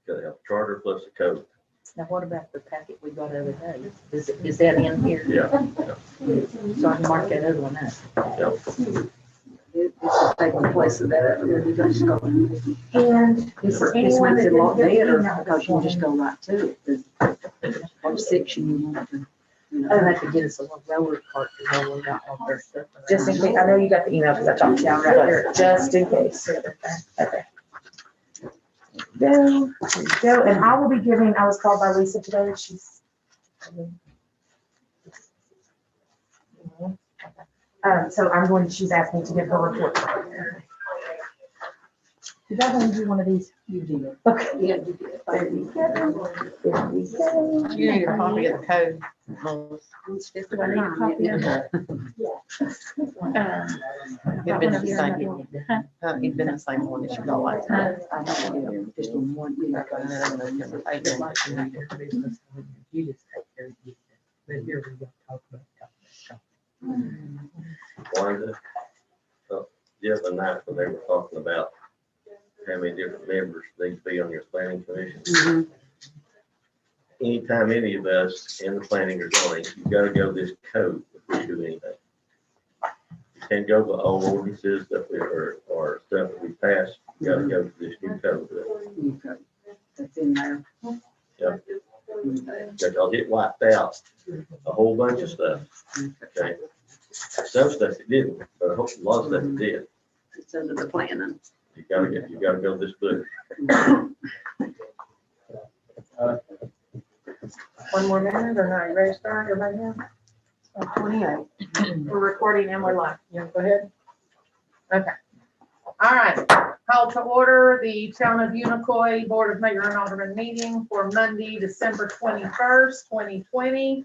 Gotta have charter plus the code. Now, what about the packet we got the other day? Is that in here? Yeah. So I can mark that other one up. It's a taking place of that. You just go. And is there This anyone makes that it a lot didn't get the better email because this you can just morning? go right to it. What section you want to, you I know. don't have to get us a little roller cart to roll it out all their stuff. Just in case, I know you got the email because I talked to y'all right there, just in case. Okay. There you go, and I will be giving, I was called by Lisa today, she's. So I'm going, she's asked me to give her report. Did I want to do one of these? You did. Okay. Yeah, you did. There we go. There we go. You need a copy of the code. Melissa. Do I need a copy of that? You've been the same, you've been the same one that you got last time. I don't know, just on one, you know. You just take care of it. But here we go, talk about Wanda, the other night when they were talking about how many different members need to be on your planning commission. Mhm. Anytime any of us in the planning or zoning, you gotta go this code before you do anything. You can't go to old ordinances that we, or stuff that we passed, you gotta go to this new code. Okay. That's in there. Yep. Okay. Because it wiped out a whole bunch of stuff, okay? Some stuff it didn't, but a lot of stuff it did. It's under the planning. You gotta go this book. One more minute, or not, you ready to start, everybody here? 28. We're recording and we're live, you want to go ahead? Okay. All right, call to order the Town of Unicoi Board of Mayor and Alderman meeting for Monday, December 21st, 2020.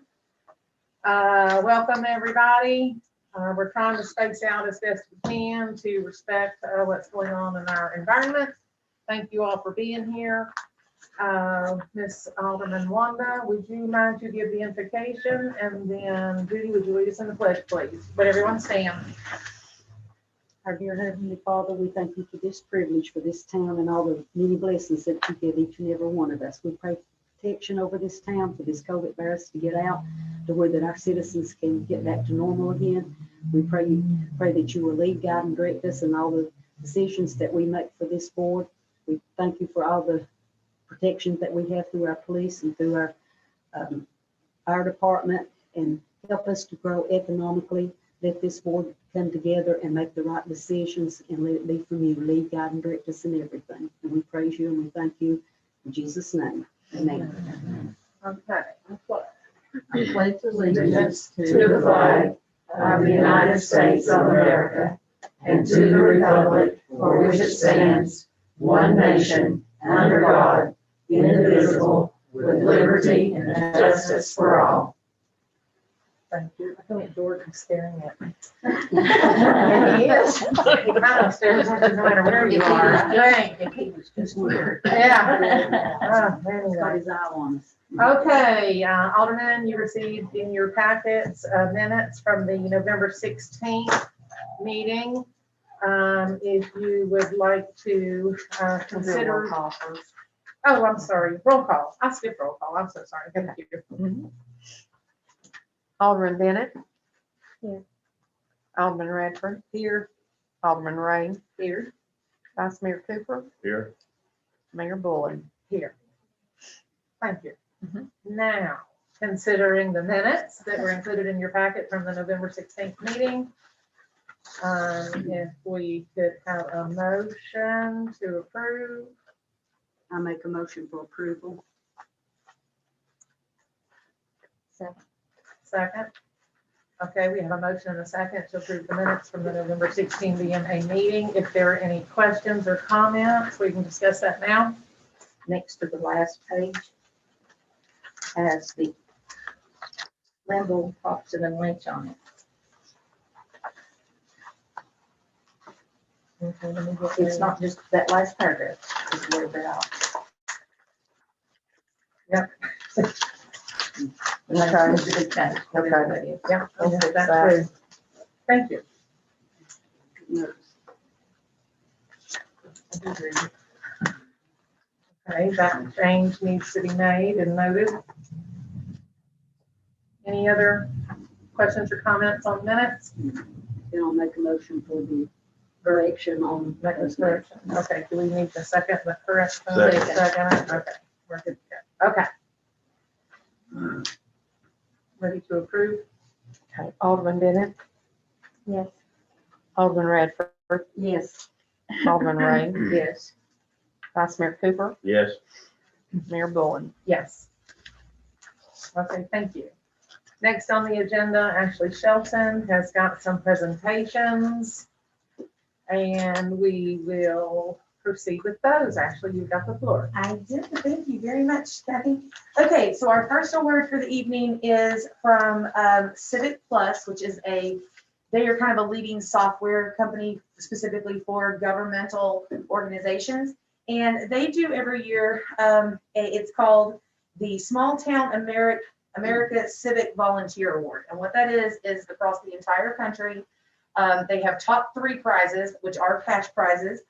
Welcome, everybody. We're trying to space out as best we can to respect what's going on in our environment. Thank you all for being here. Miss Alderman Wanda, would you mind to give the invocation? And then Judy, would you lead us in the pledge, please? But everyone stand. Our dear Heavenly Father, we thank you for this privilege for this town and all the many blessings that you give each and every one of us. We pray protection over this town for this COVID virus to get out to where that our citizens can get back to normal again. We pray that you will lead, guide, and direct us in all the decisions that we make for this board. We thank you for all the protections that we have through our police and through our department, and help us to grow economically. Let this board come together and make the right decisions, and let it be from you. Lead, guide, and direct us in everything. And we praise you and we thank you in Jesus' name. Amen. Okay. I pledge allegiance to the flag of the United States of America and to the republic for which it stands, one nation, under God, indivisible, with liberty and justice for all. Thank you. I feel like George is staring at me. And he is. He kind of stares at you no matter where you are. I think. He was just weird. Yeah. He's got his eye on us. Okay, Alderman, you received in your packets minutes from the November 16th meeting. If you would like to consider. Oh, I'm sorry, roll call. I skipped roll call. I'm so sorry. Thank you. Alderman Bennett. Here. Alderman Radford. Here. Alderman Ray. Here. Vice Mayor Cooper. Here, Mayor Bullen. Here. Thank you. Now, considering the minutes that were included in your packet from the November 16th meeting, if we could have a motion to approve. I make a motion for approval. Second. Okay, we have a motion and a second to approve the minutes from the November 16 BMA meeting. If there are any questions or comments, we can discuss that now. Next to the last page has the Limbo, Thompson, and Lynch on it. Okay, let me get It's there. not just that last paragraph, it's a little bit off. Yep. Okay. Okay. Yeah, we'll put that through. Thank you. Okay, that change needs to be made and noted. Any other questions or comments on minutes? Then I'll make a motion for the correction on. Make this correction. Okay, do we need the second, the correct? Second. Second, okay, we're good to go. Okay. Ready to approve? Okay, Alderman Bennett, Yes. Alderman Radford, Yes. Alderman Ray, Yes. Vice Mayor Cooper, Yes, Mayor Bullen. Yes. Okay, thank you. Next on the agenda, Ashley Shelton has got some presentations. And we will proceed with those. Ashley, you've got the floor. I did. Thank you very much, Kathy. Okay, so our first award for the evening is from Civic Plus, which is they are kind of a leading software company specifically for governmental organizations. And they do every year, it's called the Small Town America Civic Volunteer Award. And what that is across the entire country. They have top 3 prizes, which are cash prizes,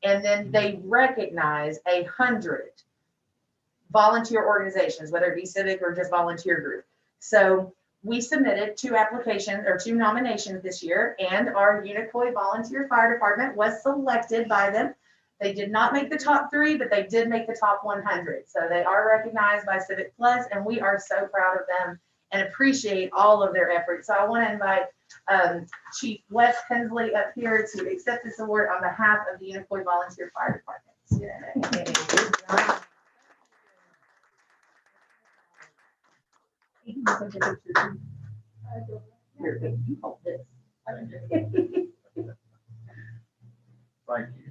and then they recognize 100 volunteer organizations, whether it be civic or just volunteer group. So we submitted 2 applications or 2 nominations this year, and our Unicoi Volunteer Fire Department was selected by them. They did not make the top 3, but they did make the top 100. So they are recognized by Civic Plus, and we are so proud of them and appreciate all of their efforts. So I want to invite Chief Wes Hensley up here to accept this award on behalf of the Unicoi Volunteer Fire Department. Here, you hold this. Thank you.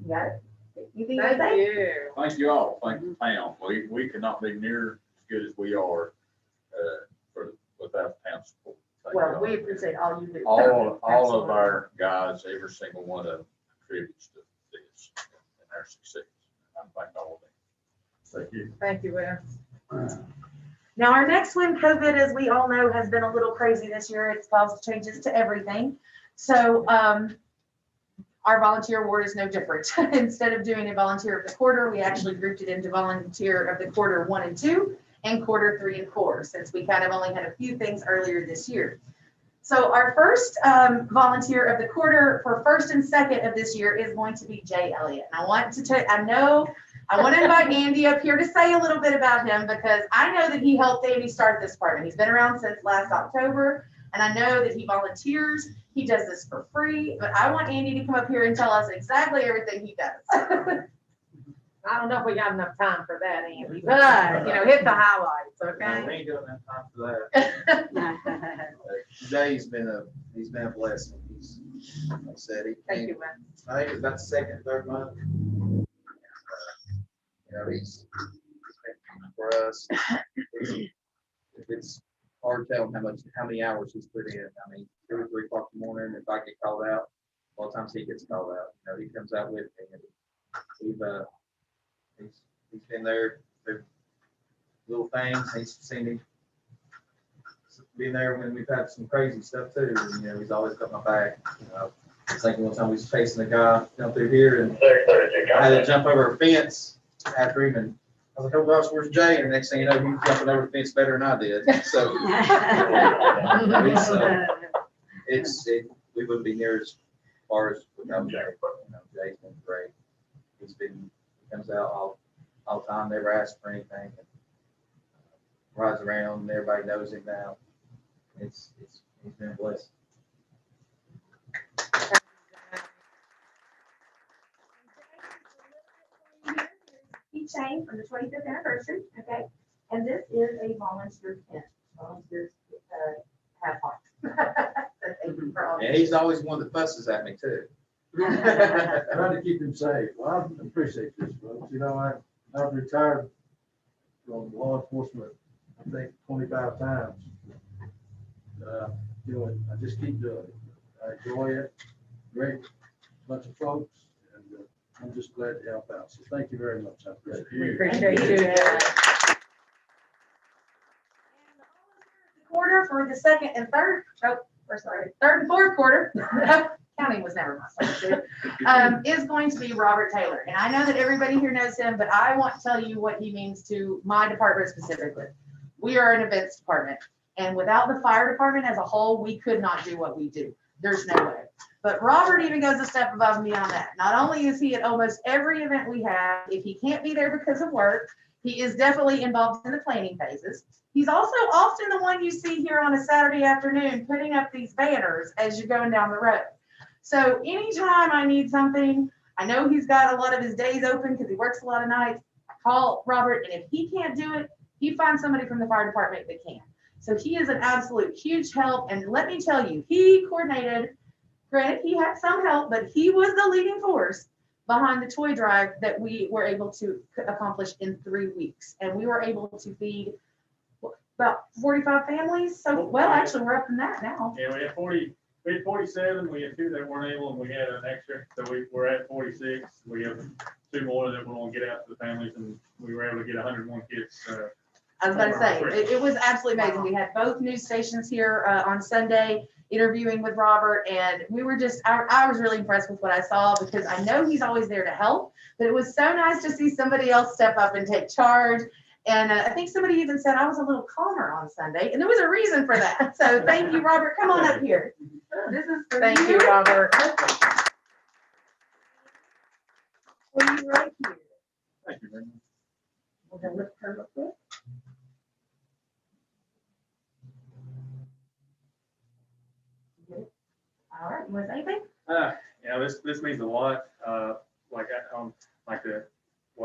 You got it? You think it's Thank safe? you. Thank you all. Thank the town. We cannot be near as good as we are without town support. Thank Well, y'all. we appreciate all you do. All of our guys, every single one of them contributes to this and our success. I thank all of them. Thank you. Thank you, Wes. Now, our next one, COVID, as we all know, has been a little crazy this year. It's caused changes to everything. So our volunteer award is no different. Instead of doing a volunteer of the quarter, we actually grouped it into volunteer of the quarter 1 and 2 and quarter 3 and 4, since we kind of only had a few things earlier this year. So our first volunteer of the quarter for first and second of this year is going to be Jay Elliott. And I want to invite Andy up here to say a little bit about him, because I know that he helped Andy start this department. He's been around since last October, and I know that he volunteers. He does this for free, but I want Andy to come up here and tell us exactly everything he does. I don't know if we got enough time for that, Andy, but, hit the highlights, We okay? ain't got enough time for that. Jay's been a blessing. He's, like I said, he Thank came, you, Wes. I think it's about the second, third month. He's been for us. It's hard to tell how many hours he's put in. I mean, 2 or 3 o'clock in the morning, if I get called out, a lot of times he gets called out. He comes out with me, and he's been there for little things. He's seen me been there when we've had some crazy stuff too. And, he's always got my back. It's like one time we was chasing a guy down through here, and I had to jump over a fence after him, and I was like, "Oh gosh, where's Jay?" And the next thing you know, he was jumping over the fence better than I did. So we wouldn't be near as far as without Jay. Jay's been great. He comes out all the time, never asks for anything. And rides around, and everybody knows him now. He's been blessed. Keychain from the 25th anniversary, okay? And this is a volunteer pin. Volunteers have hearts. That they do for all. And he's always one that fusses at me too. Trying to keep him safe. Well, I appreciate this, folks. I've retired from law enforcement, I think 25 times. I just keep doing it. I enjoy it. Great bunch of folks, and I'm just glad to help out. So thank you very much. I appreciate We it. appreciate you. Quarter for the second and third and fourth quarter. counting was never my strong suit, is going to be Robert Taylor. And I know that everybody here knows him, but I want to tell you what he means to my department specifically. We are an events department, and without the fire department as a whole, we could not do what we do. There's no way. But Robert even goes a step above and beyond that. Not only is he at almost every event we have, if he can't be there because of work, he is definitely involved in the planning phases. He's also often the one you see here on a Saturday afternoon putting up these banners as you're going down the road. So anytime I need something, I know he's got a lot of his days open because he works a lot of nights. I call Robert, and if he can't do it, he finds somebody from the fire department that can. So he is an absolute huge help. And let me tell you, he coordinated, granted, he had some help, but he was the leading force behind the toy drive that we were able to accomplish in 3 weeks. And we were able to feed about 45 families. So, well, actually, we're up in that now. Yeah, we had 47, we had 2 that weren't able, and we had an extra, so we're at 46. We have 2 more that we want to get out to the families, and we were able to get 101 kids. I was gonna say, it was absolutely amazing. We had both news stations here on Sunday interviewing with Robert, and we were just, I was really impressed with what I saw, because I know he's always there to help, but it was so nice to see somebody else step up and take charge. And I think somebody even said I was a little calmer on Sunday, and there was a reason for that. So thank you, Robert. Come on up here. This is for Thank you, Robert. Well, you right here. Thank you very much. We're gonna lift her up quick. All right, you want to say anything? Yeah, this means a lot. What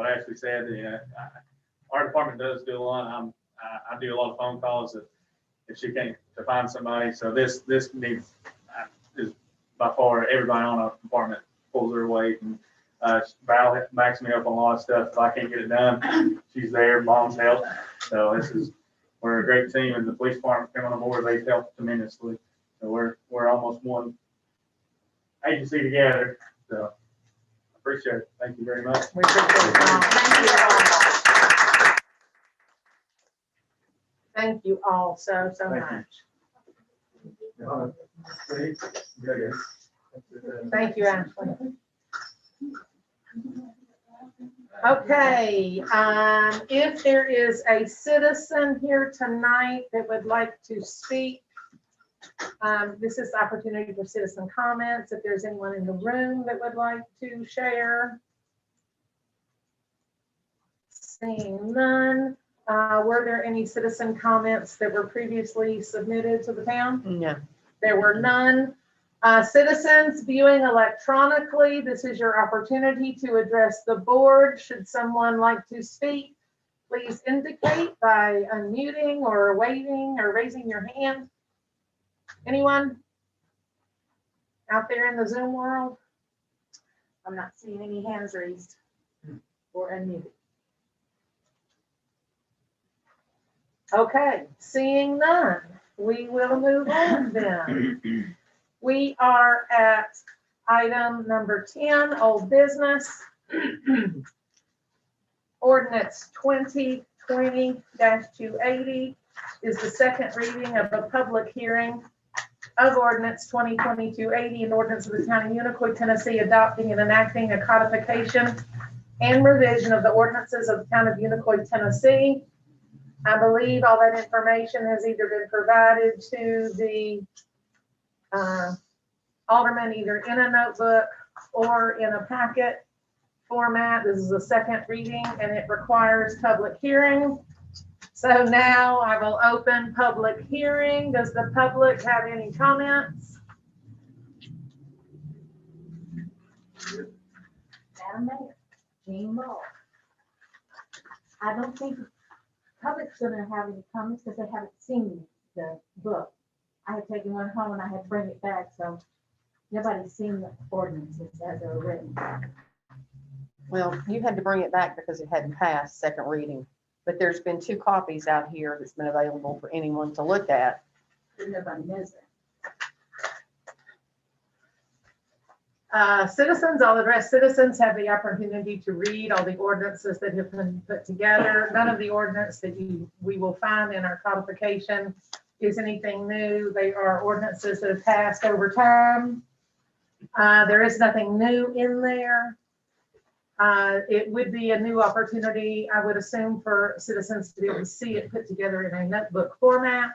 Ashley said, our department does do a lot. I do a lot of phone calls if she can't to find somebody. So this needs is by far everybody on our department pulls their weight, and Val backs me up on a lot of stuff. If I can't get it done, she's there. Mom's help. So we're a great team, and the police department coming on board, they've helped tremendously. So we're almost one agency together. So I appreciate it. Thank you very much. We appreciate it. Thank you all so much. Thank you, Ashley. Okay, if there is a citizen here tonight that would like to speak, this is the opportunity for citizen comments. If there's anyone in the room that would like to share. Seeing none, were there any citizen comments that were previously submitted to the town? No. There were none. Citizens viewing electronically, this is your opportunity to address the board. Should someone like to speak, please indicate by unmuting or waving or raising your hand. Anyone out there in the Zoom world? I'm not seeing any hands raised or unmuted. Okay, seeing none, we will move on then. We are at item number 10, old business. Ordinance 2020-280 is the second reading of a public hearing of ordinance 2020-280, an ordinance of the town of Unicoi, Tennessee, adopting and enacting a codification and revision of the ordinances of the town of Unicoi, Tennessee. I believe all that information has either been provided to the Alderman, either in a notebook or in a packet format. This is the second reading and it requires public hearing. So now I will open public hearing. Does the public have any comments? Madam Mayor, Jean Law. I don't think the public's gonna have any comments because they haven't seen the book. I had taken one home and I had to bring it back, so nobody's seen the ordinances as they're written. Well, you had to bring it back because it hadn't passed second reading, but there's been 2 copies out here that's been available for anyone to look at. But nobody knows that. Citizens, I'll address citizens have the opportunity to read all the ordinances that have been put together. None of the ordinance that we will find in our codification is anything new. They are ordinances that have passed over time. There is nothing new in there. It would be a new opportunity, I would assume, for citizens to be able to see it put together in a notebook format.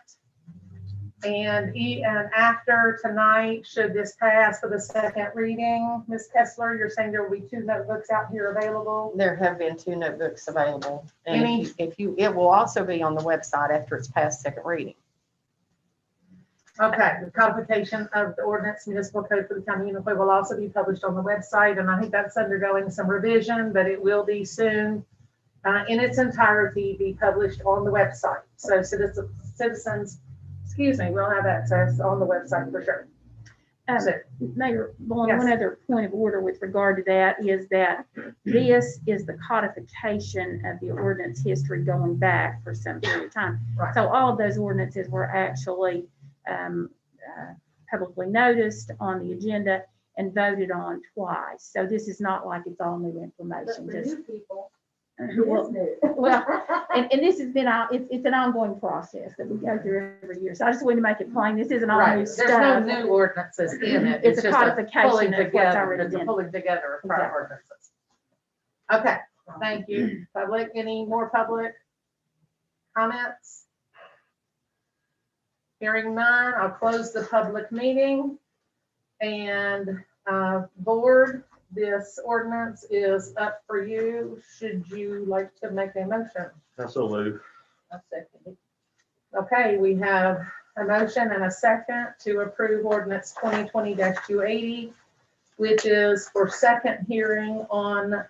And after tonight, should this pass for the second reading, Ms. Kessler, you're saying there will be 2 notebooks out here available? There have been 2 notebooks available. And Any- it will also be on the website after it's passed second reading. Okay, the codification of the ordinance municipal code for the county of Unicoi will also be published on the website, and I think that's undergoing some revision, but it will be soon in its entirety be published on the website. So citizens, will have access on the website for sure. So, Mayor, one Yes. other point of order with regard to that is that this is the codification of the ordinance history going back for some period of time. Right. So all of those ordinances were actually publicly noticed on the agenda and voted on twice. So this is not like it's all new information. Just- people. Well, and this has been, it's an ongoing process that we go through every year. So I just wanted to make it plain, this isn't all Right, new there's no stuff. new ordinances in it. It's a just codification pulling of what's together. already It's a been. pulling together of prior ordinances. Okay, thank you. Public, any more public comments? Hearing none, I'll close the public meeting. And board, this ordinance is up for you. Should you like to make a motion? So move. Okay, we have a motion and a second to approve ordinance 2020-280, which is for second hearing on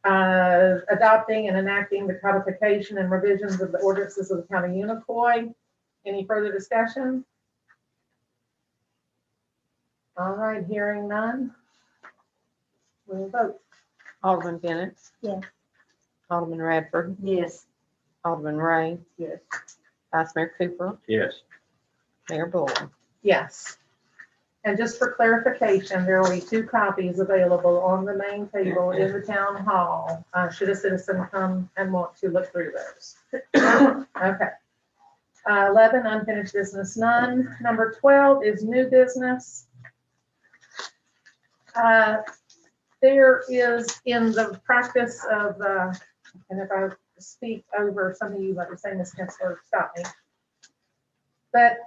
adopting and enacting the codification and revisions of the ordinances of the county of Unicoi. Any further discussion? All right, hearing none. We'll vote. Alderman Bennett. Yes. Alderman Radford. Yes. Alderman Ray. Yes. Vice Mayor Cooper. Yes. Mayor Bullock. Yes. And just for clarification, there will be 2 copies available on the main table in the town hall, should a citizen come and want to look through those. Okay. 11, unfinished business, none. Number 12 is new business. There is in the practice of, and if I speak over some of you, like you're saying, Ms. Kessler, stop me. But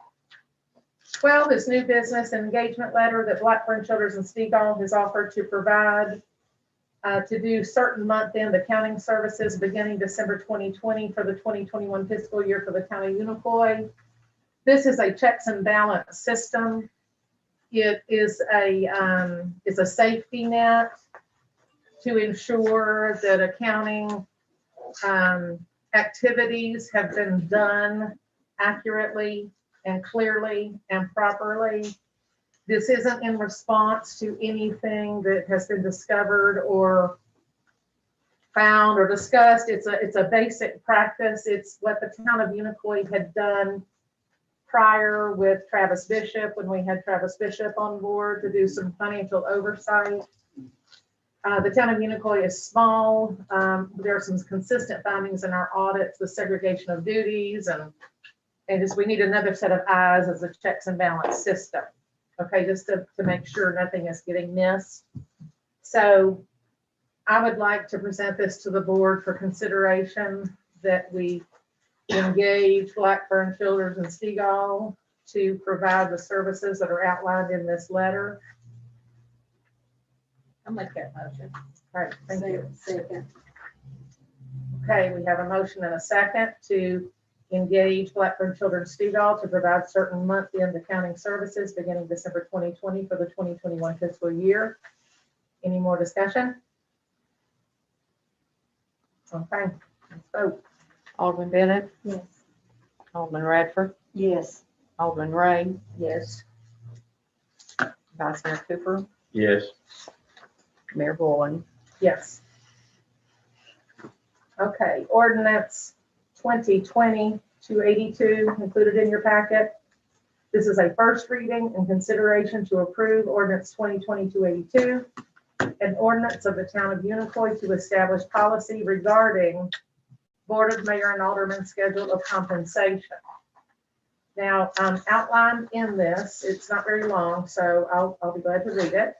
12 is new business engagement letter that Blackburn Childers and Stegall has offered to provide to do certain month-end accounting services beginning December 2020 for the 2021 fiscal year for the county of Unicoi. This is a checks and balance system. It is a safety net to ensure that accounting activities have been done accurately and clearly and properly. This isn't in response to anything that has been discovered or found or discussed. It's a basic practice. It's what the town of Unicoi had done prior with Travis Bishop, when we had Travis Bishop on board to do some financial oversight. The town of Unicoi is small. There are some consistent findings in our audits with segregation of duties and just we need another set of eyes as a checks and balance system. Okay, just to make sure nothing is getting missed. So I would like to present this to the board for consideration that we engage Blackburn Childers and Stegall to provide the services that are outlined in this letter. I'll make that motion. All right, thank you. Second. Okay, we have a motion and a second to engage Blackburn Children's Stegall to provide certain month-end accounting services beginning December 2020 for the 2021 fiscal year. Any more discussion? Okay, let's vote. Alderman Bennett. Yes. Alderman Radford. Yes. Alderman Ray. Yes. Vice Mayor Cooper. Yes. Mayor Bullock. Yes. Okay, ordinance 2020-282 included in your packet. This is a first reading and consideration to approve ordinance 2020-282, an ordinance of the town of Unicoi to establish policy regarding Board of Mayor and Alderman schedule of compensation. Now, outlined in this, it's not very long, so I'll be glad to read it.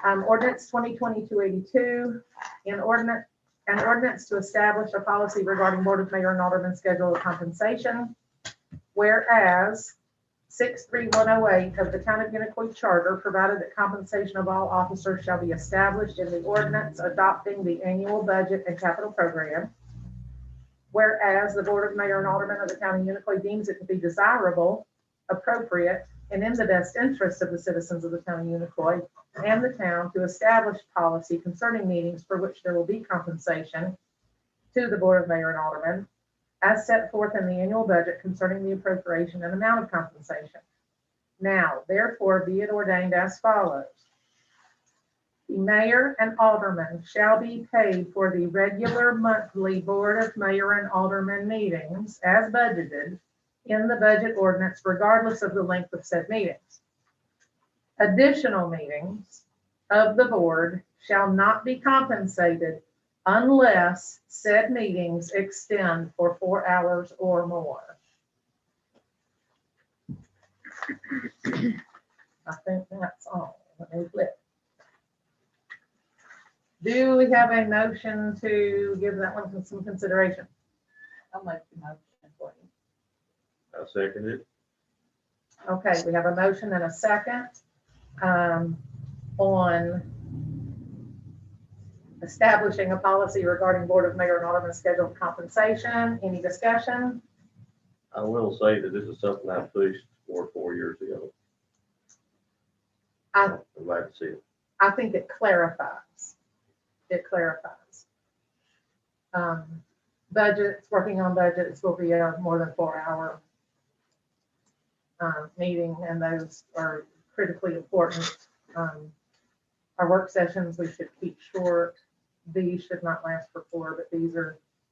Ordinance 2020-282, an ordinance to establish a policy regarding Board of Mayor and Alderman schedule of compensation. Whereas 63108 of the Town of Unicoi Charter provided that compensation of all officers shall be established in the ordinance adopting the annual budget and capital program. Whereas the Board of Mayor and Aldermen of the Town of Unicoi deems it to be desirable, appropriate, and in the best interest of the citizens of the Town of Unicoi and the town to establish policy concerning meetings for which there will be compensation to the Board of Mayor and Aldermen, as set forth in the annual budget concerning the appropriation and amount of compensation. Now, therefore, be it ordained as follows. The mayor and alderman shall be paid for the regular monthly Board of Mayor and Alderman meetings as budgeted in the budget ordinance, regardless of the length of said meetings. Additional meetings of the board shall not be compensated unless said meetings extend for 4 hours or more. I think that's all. Let me flip. Do we have a motion to give that one some consideration? I'll make the motion for you. I'll second it. Okay, we have a motion and a second on establishing a policy regarding Board of Mayor and Alderman scheduled compensation. Any discussion? I will say that this is something I pushed for 4 years ago. I I'd like to see it. I think it clarifies. It clarifies. Budgets, working on budgets will be a more than 4 hour meeting, and those are critically important. Our work sessions, we should keep short. These should not last for 4, but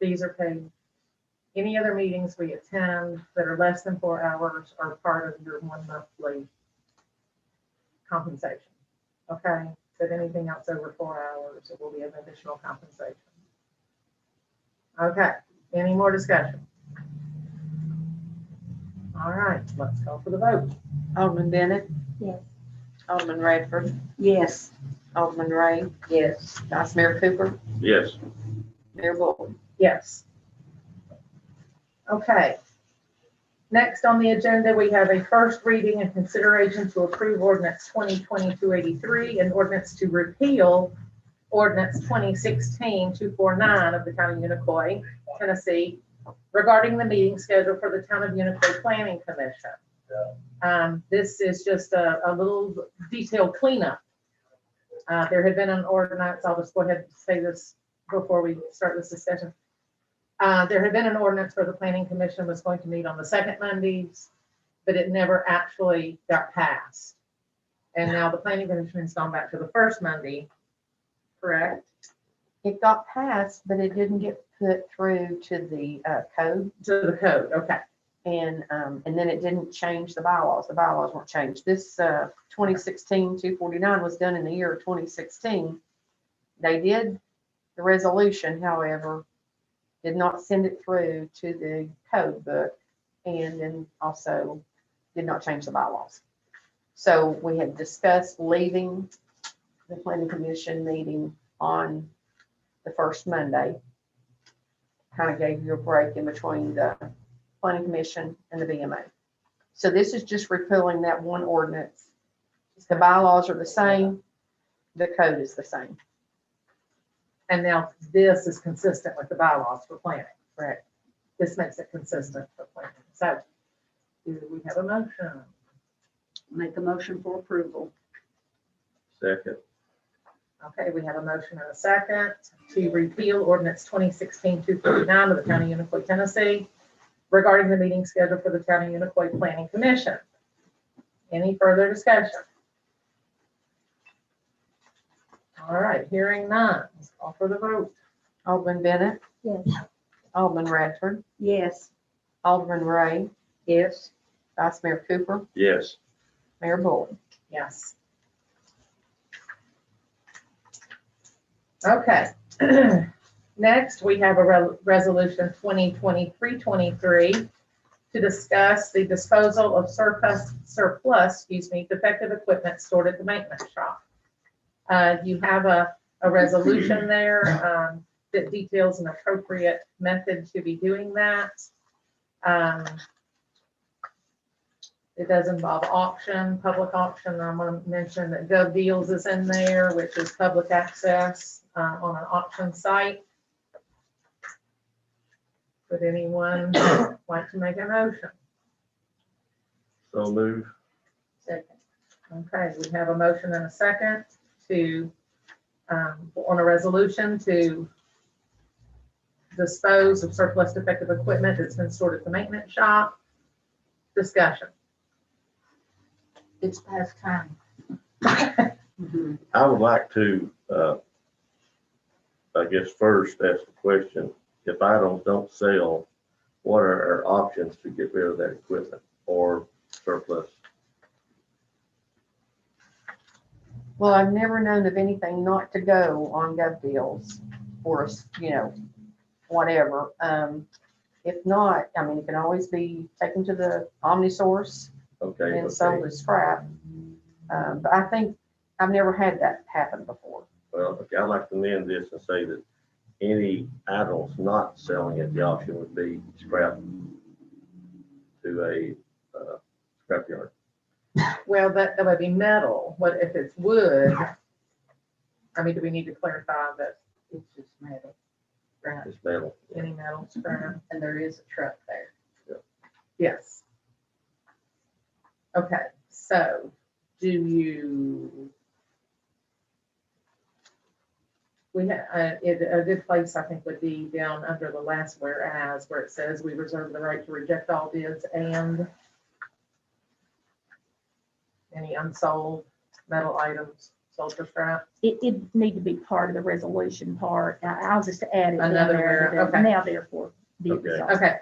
these are paid. Any other meetings we attend that are less than 4 hours are part of your 1 monthly compensation. Okay, but anything else over 4 hours, it will be an additional compensation. Okay, any more discussion? All right, let's go for the vote. Alderman Bennett? Yes. Alderman Radford? Yes. Alderman Ray? Yes. Vice Mayor Cooper? Yes. Mayor Bull? Yes. Okay. Next on the agenda, we have a first reading and consideration to approve ordinance 2020-283 and ordinance to repeal ordinance 2016-249 of the Town of Unicoi, Tennessee, regarding the meeting schedule for the Town of Unicoi Planning Commission. This is just a little detailed cleanup. There had been an ordinance, I'll just go ahead and say this before we start this discussion. There had been an ordinance where the Planning Commission was going to meet on the second Mondays, but it never actually got passed. And now the Planning Commission has gone back to the first Monday, correct? It got passed, but it didn't get put through to the code. To the code, okay. And then it didn't change the bylaws. The bylaws weren't changed. This 2016-249 was done in the year of 2016. They did the resolution, however, did not send it through to the code book, and then also did not change the bylaws. So we had discussed leaving the Planning Commission meeting on the first Monday. Kind of gave you a break in between the Planning Commission and the BMA. So this is just repealing that one ordinance. The bylaws are the same, the code is the same. And now this is consistent with the bylaws for planning. Correct. This makes it consistent for planning. So do we have a motion? Make a motion for approval. Second. Okay, we have a motion and a second to repeal ordinance 2016-249 of the Town of Unicoi, Tennessee, regarding the meeting schedule for the Town of Unicoi Planning Commission. Any further discussion? All right, hearing none, let's call for the vote. Alderman Bennett? Yes. Alderman Radford? Yes. Alderman Ray? Yes. Vice Mayor Cooper? Yes. Mayor Bull? Yes. Okay. Next, we have a resolution 2023-23 to discuss the disposal of surplus, defective equipment stored at the maintenance shop. You have a resolution there, that details an appropriate method to be doing that. It does involve auction, public auction. I'm gonna mention that Gov Deals is in there, which is public access, on an auction site. Would anyone like to make a motion? So move. Second. Okay, we have a motion and a second to, on a resolution to dispose of surplus defective equipment that's been stored at the maintenance shop. Discussion. It's past time. I would like to, I guess first ask the question, if I don't sell, what are our options to get rid of that equipment or surplus? Well, I've never known of anything not to go on Gov Deals or, whatever. If not, I mean, it can always be taken to the OmniSource Okay. and sold as scrap. But I think I've never had that happen before. Well, okay, I'd like to amend this and say that any items not selling at the auction would be scrapped to a scrapyard. Well, that would be metal. What if it's wood? I mean, do we need to clarify that It's just metal. Right, It's metal. any metal scrap? and there is a truck there. Yes. Okay, so do you? We have, a good place I think would be down under the last whereas, where it says we reserve the right to reject all bids and any unsold metal items sold for scrap. It need to be part of the resolution part. I'll just add it down Another there. where, okay. Now therefore be it Okay. resolved. Okay,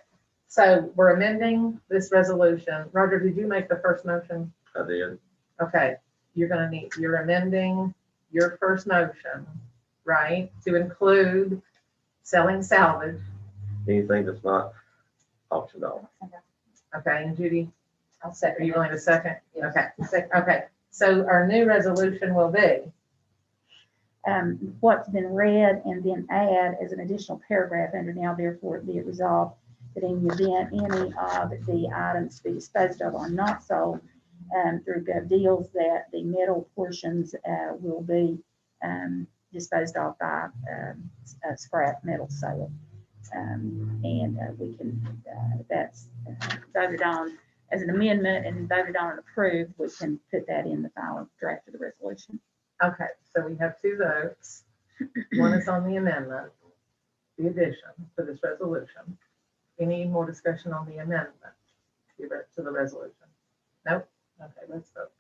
so we're amending this resolution. Roger, did you make the first motion? I did. Okay, you're amending your first motion, right, to include selling salvage. Anything that's not auctioned off. Okay, and Judy, I'll are second. you going to second? Yes. Okay, so our new resolution will be, What's been read and then add as an additional paragraph under now therefore be it resolved that in the event any of the items to be disposed of are not sold through Gov Deals, that the metal portions will be disposed of by a scrap metal sale. And we can, that's voted on as an amendment and voted on and approved, we can put that in the final draft of the resolution. okay, so we have two votes. One is on the amendment, the addition to this resolution. Any more discussion on the amendment to the resolution? Nope? Okay, let's vote.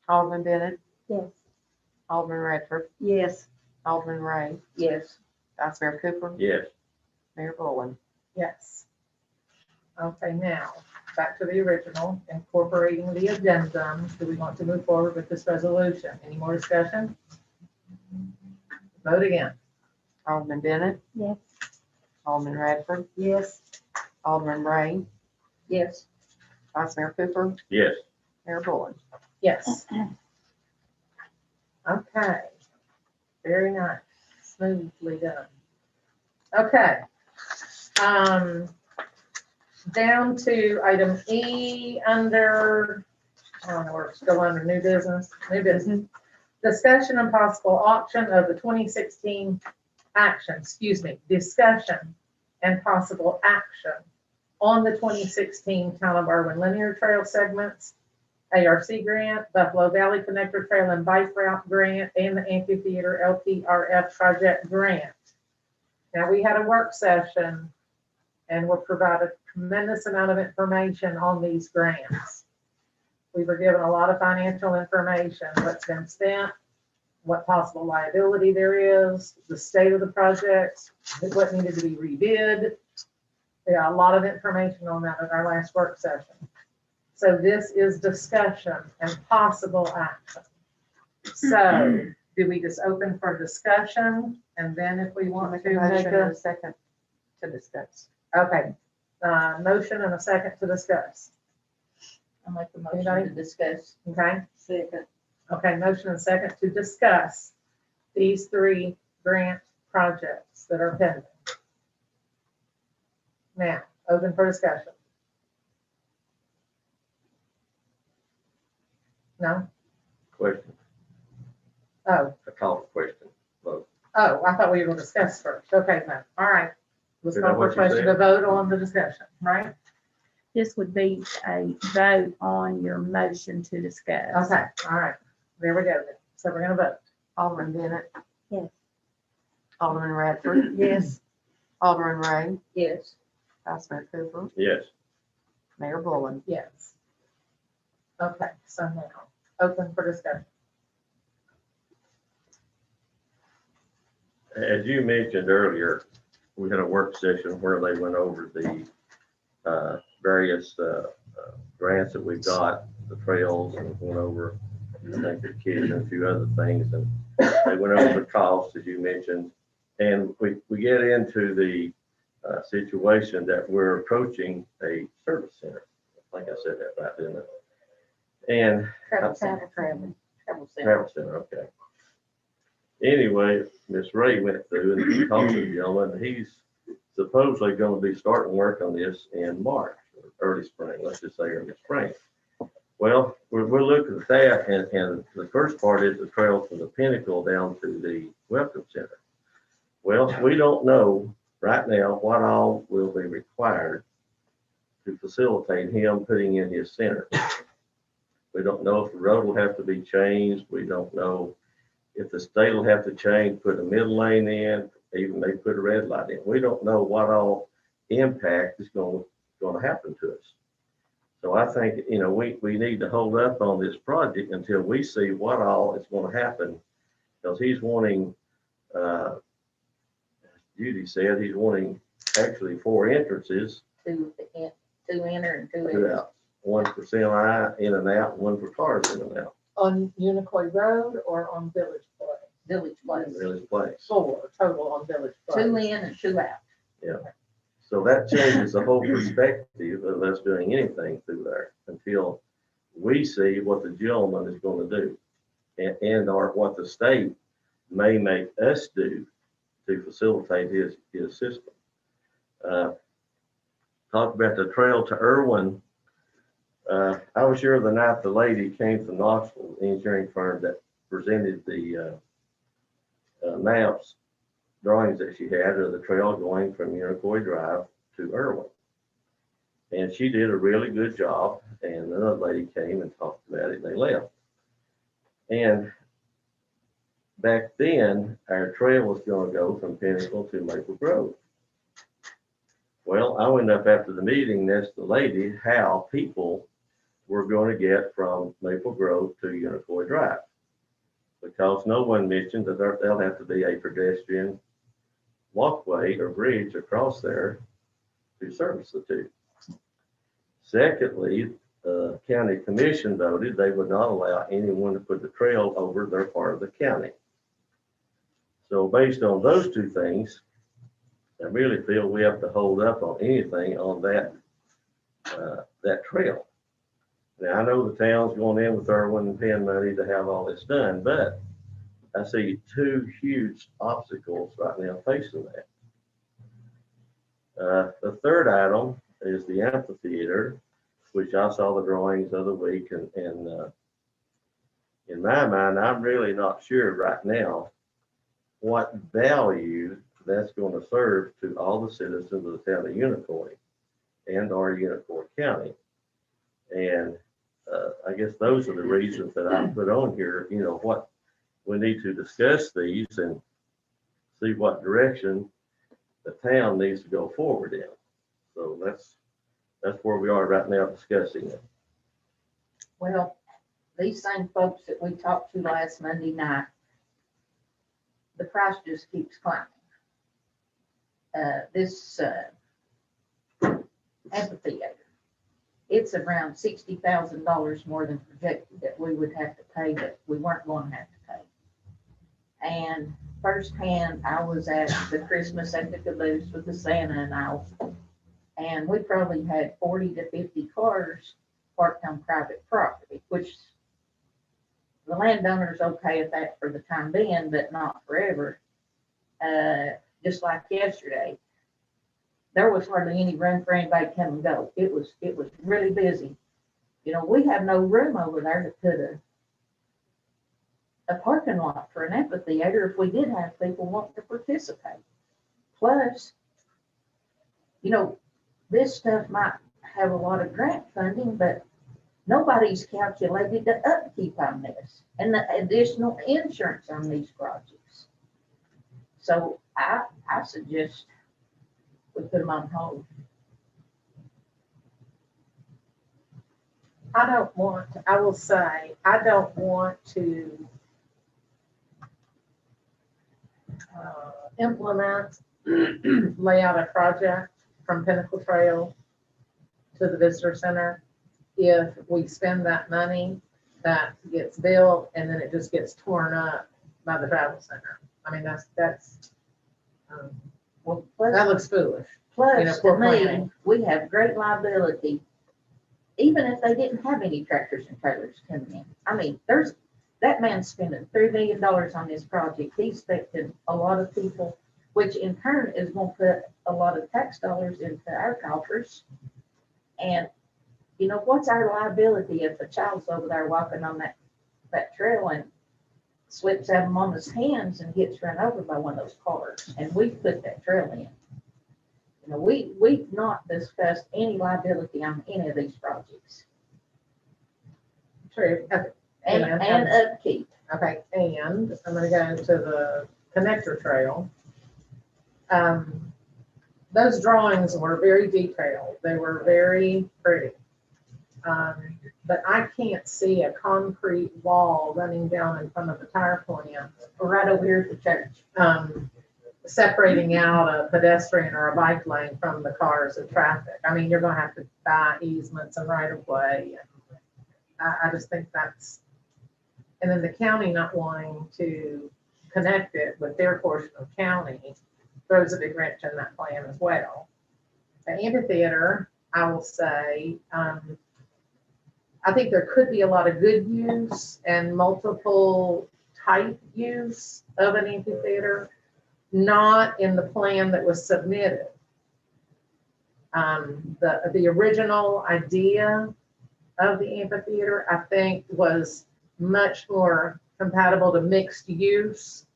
Alderman Bennett, Yes. Alderman Redford, Yes. Alderman Ray, Yes. Vice Mayor Cooper, Yes. Mayor Bowen. Yes. Okay, now, back to the original, incorporating the addendum. Do we want to move forward with this resolution? Any more discussion? Vote again. Alderman Bennett, Yes. Alderman Redford, Yes. Alderman Ray, Yes. Vice Mayor Cooper, Yes. Mayor Bowen. Yes. Okay. Very nice. Smoothly done. Okay. Down to item E under, I don't know where it's go under new business. Discussion and possible auction of the 2016 discussion and possible action on the 2016 Town of Irwin Linear Trail segments, ARC grant, Buffalo Valley Connector Trail and Bike Route grant, and the Amphitheater LPRF project grant. Now, we had a work session and were provided tremendous amount of information on these grants. We were given a lot of financial information, what's been spent, what possible liability there is, the state of the projects, what needed to be rebid. Yeah, a lot of information on that at our last work session. So this is discussion and possible action. So do we just open for discussion? And then if we want Make to a make motion in a, a second to discuss. okay, Motion and a second to discuss. I'll make the motion Anybody? to discuss. Okay, Second. okay, motion and second to discuss these 3 grant projects that are pending. Now, open for discussion. No? Question, Oh, a call for question, vote. oh, I thought we were gonna discuss first. Okay, no, all right. Let's Is go that for what you question to said? vote on the discussion, right? This would be a vote on your motion to discuss. Okay, all right. There we go then. So we're gonna vote. Alderman Bennett. Yes. Alderman Radford. Yes. Alderman Ray. Yes. Vice Mayor Cooper. Yes, Mayor Bullen. Yes. Okay, so now, open for discussion. as you mentioned earlier, we had a work session where they went over the various grants that we've got, the trails, and went over, I think, the kids and a few other things, and they went over the costs, as you mentioned. And we get into the situation that we're approaching a service center. I think I said that right, didn't I? And Travel center. Travel center. travel center, okay. Anyway, Miss Ray went through and talked to the gentleman. He's supposedly going to be starting work on this in March, or early spring, let's just say early spring. Well, we're looking at that, and the first part is the trail from the Pinnacle down to the Welcome Center. Well, we don't know right now what all will be required to facilitate him putting in his center. We don't know if the road will have to be changed. We don't know if the state will have to change, put a middle lane in, even maybe put a red light in. We don't know what all impact is going to happen to us. So I think, we need to hold up on this project until we see what all is going to happen. Because he's wanting, as Judy said, he's wanting actually 4 entrances. Two enter and 2 Two exit. out. 1 for semi in and out, 1 for cars in and out. On Unicoi Road or on Village Place? Village place. Really place. 4 total on Village Place. 2 in and 2 out. So that changes the whole perspective of us doing anything through there until we see what the gentleman is going to do and or what the state may make us do to facilitate his system. Talk about the trail to Irwin. I was here the night the lady came from Knoxville, the engineering firm that presented the maps, drawings that she had of the trail going from Unicoi Drive to Irwin. And she did a really good job. And another lady came and talked about it and they left. And back then, our trail was going to go from Pinnacle to Maple Grove. Well, I went up after the meeting and asked the lady how people were going to get from Maple Grove to Unicoi Drive. Because no one mentioned that there'll have to be a pedestrian walkway or bridge across there to service the two. Secondly, the county commission voted they would not allow anyone to put the trail over their part of the county. So based on those 2 things, I really feel we have to hold up on anything on that trail. Now, I know the town's going in with Irwin and paying money to have all this done, but I see 2 huge obstacles right now facing that. The third item is the amphitheater, which I saw the drawings the other week, and in my mind, I'm really not sure right now what value that's going to serve to all the citizens of the town of Unicoi and our Unicoi County. And I guess those are the reasons that I put on here, what we need to discuss these and see what direction the town needs to go forward in. So that's where we are right now discussing it. Well, these same folks that we talked to last Monday night, the price just keeps climbing. This amphitheater, it's around $60,000 more than projected that we would have to pay, that we weren't going to have to pay. And firsthand, I was at the Christmas at the caboose with the Santa and all. And we probably had 40 to 50 cars parked on private property, which the landowner's okay at that for the time being, but not forever. Just like yesterday, there was hardly any room for anybody to come and go. It was really busy. You know, we have no room over there to put a parking lot for an amphitheater if we did have people want to participate. Plus, you know, this stuff might have a lot of grant funding, but nobody's calculated the upkeep on this and the additional insurance on these projects. So I suggest we put them on hold. I will say, I don't want to implement, lay out a project from Pinnacle Trail to the visitor center. If we spend that money, that gets built and then it just gets torn up by the travel center. I mean, Well, that looks foolish. You know, plus, poor to me, planning. we have great liability, even if they didn't have any tractors and trailers coming in. I mean, that man's spending $3 million on this project. He's expecting a lot of people, which in turn is going to put a lot of tax dollars into our coffers. And, you know, what's our liability if a child's over there walking on that trail and slips out of mama's hands and gets run over by one of those cars? And we put that trail in. You know, we've not discussed any liability on any of these projects. True. Okay. And upkeep. Okay, and I'm gonna go to the connector trail. Those drawings were very detailed. They were very pretty. But I can't see a concrete wall running down in front of the tire plant, Right over here at the church. separating out a pedestrian or a bike lane from the cars and traffic. I mean, you're gonna have to buy easements and right of way. I just think that's, and then the county not wanting to connect it with their portion of county throws a big wrench in that plan as well. The amphitheater, I will say, I think there could be a lot of good use and multiple type use of an amphitheater, not in the plan that was submitted. The original idea of the amphitheater, I think, was much more compatible to mixed use,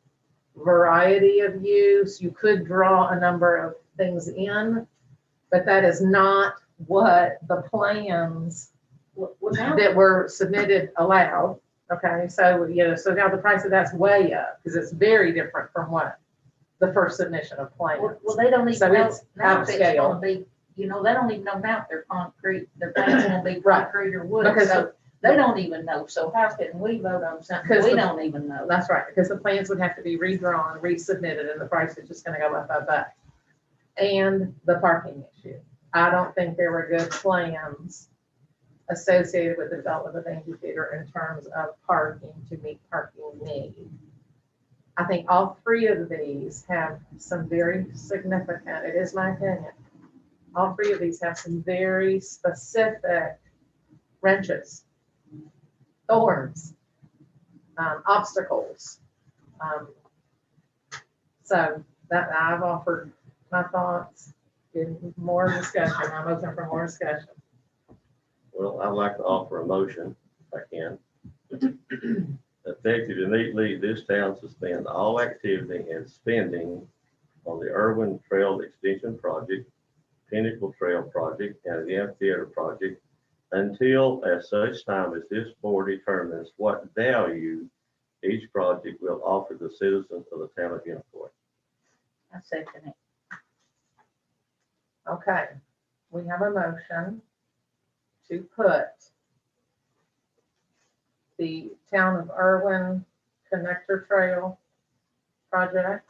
variety of use. You could draw a number of things in, but that is not what the plans that were submitted allowed. Okay, so, you know, so now the price of that's way up because it's very different from what the first submission of plans. Well, they don't So even know it's now out if of it's scale. gonna be, you know, they don't even know now if they're concrete, their plans gonna be Right. concrete or wood. Because So they don't even know. So how can we vote on something Because we the- don't even know? That's right, because the plans would have to be redrawn, resubmitted, and the price is just gonna go up. And the parking issue. I don't think there were good plans associated with the development of the amphitheater in terms of parking to meet parking need. I think all three of these have some very significant, it is my opinion, all three of these have some very specific wrenches, thorns, obstacles. So that I've offered my thoughts in more discussion. I'm open for more discussion. Well, I'd like to offer a motion, if I can. Effective immediately, this town suspend all activity and spending on the Irwin Trail Extension Project, Pinnacle Trail Project, and the Amphitheater Project until as such time as this board determines what value each project will offer the citizens of the town of Unicoi. I second it. Okay, we have a motion to put the Town of Irwin Connector Trail Project,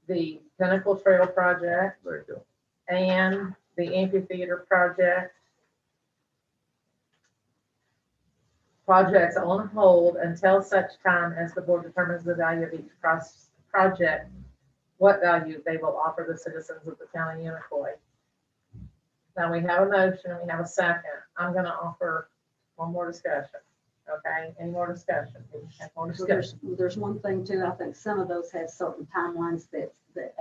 the Pinnacle Trail Project, There you go. and the Amphitheater Projects on hold until such time as the board determines the value of each project, what value they will offer the citizens of the town of Unicoi. Now we have a motion, and we have a second. I'm gonna offer one more discussion. Okay, any more discussion? Have more Well, discussion. there's one thing too, I think some of those have certain timelines that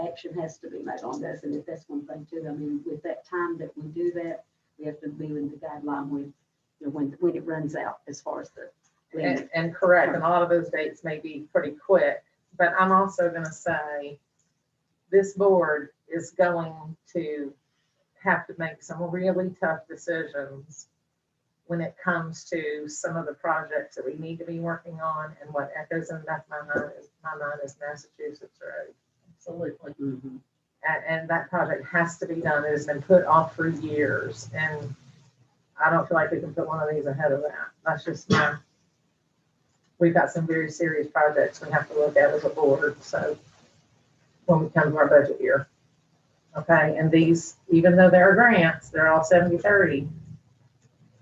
action has to be made on those, and if that's one thing too, I mean, with that time that we do that, we have to be in the guideline with, you know, when it runs out as far as the. And correct, and a lot of those dates may be pretty quick, but I'm also gonna say, this board is going to have to make some really tough decisions when it comes to some of the projects that we need to be working on, and what echoes in the back of my mind is Massachusetts Road. Absolutely. And that project has to be done. It has been put off for years, and I don't feel like we can put one of these ahead of that. That's just we've got some very serious projects we have to look at as a board, so when we come to our budget year. Okay, and these, even though there are grants, they're all 70-30.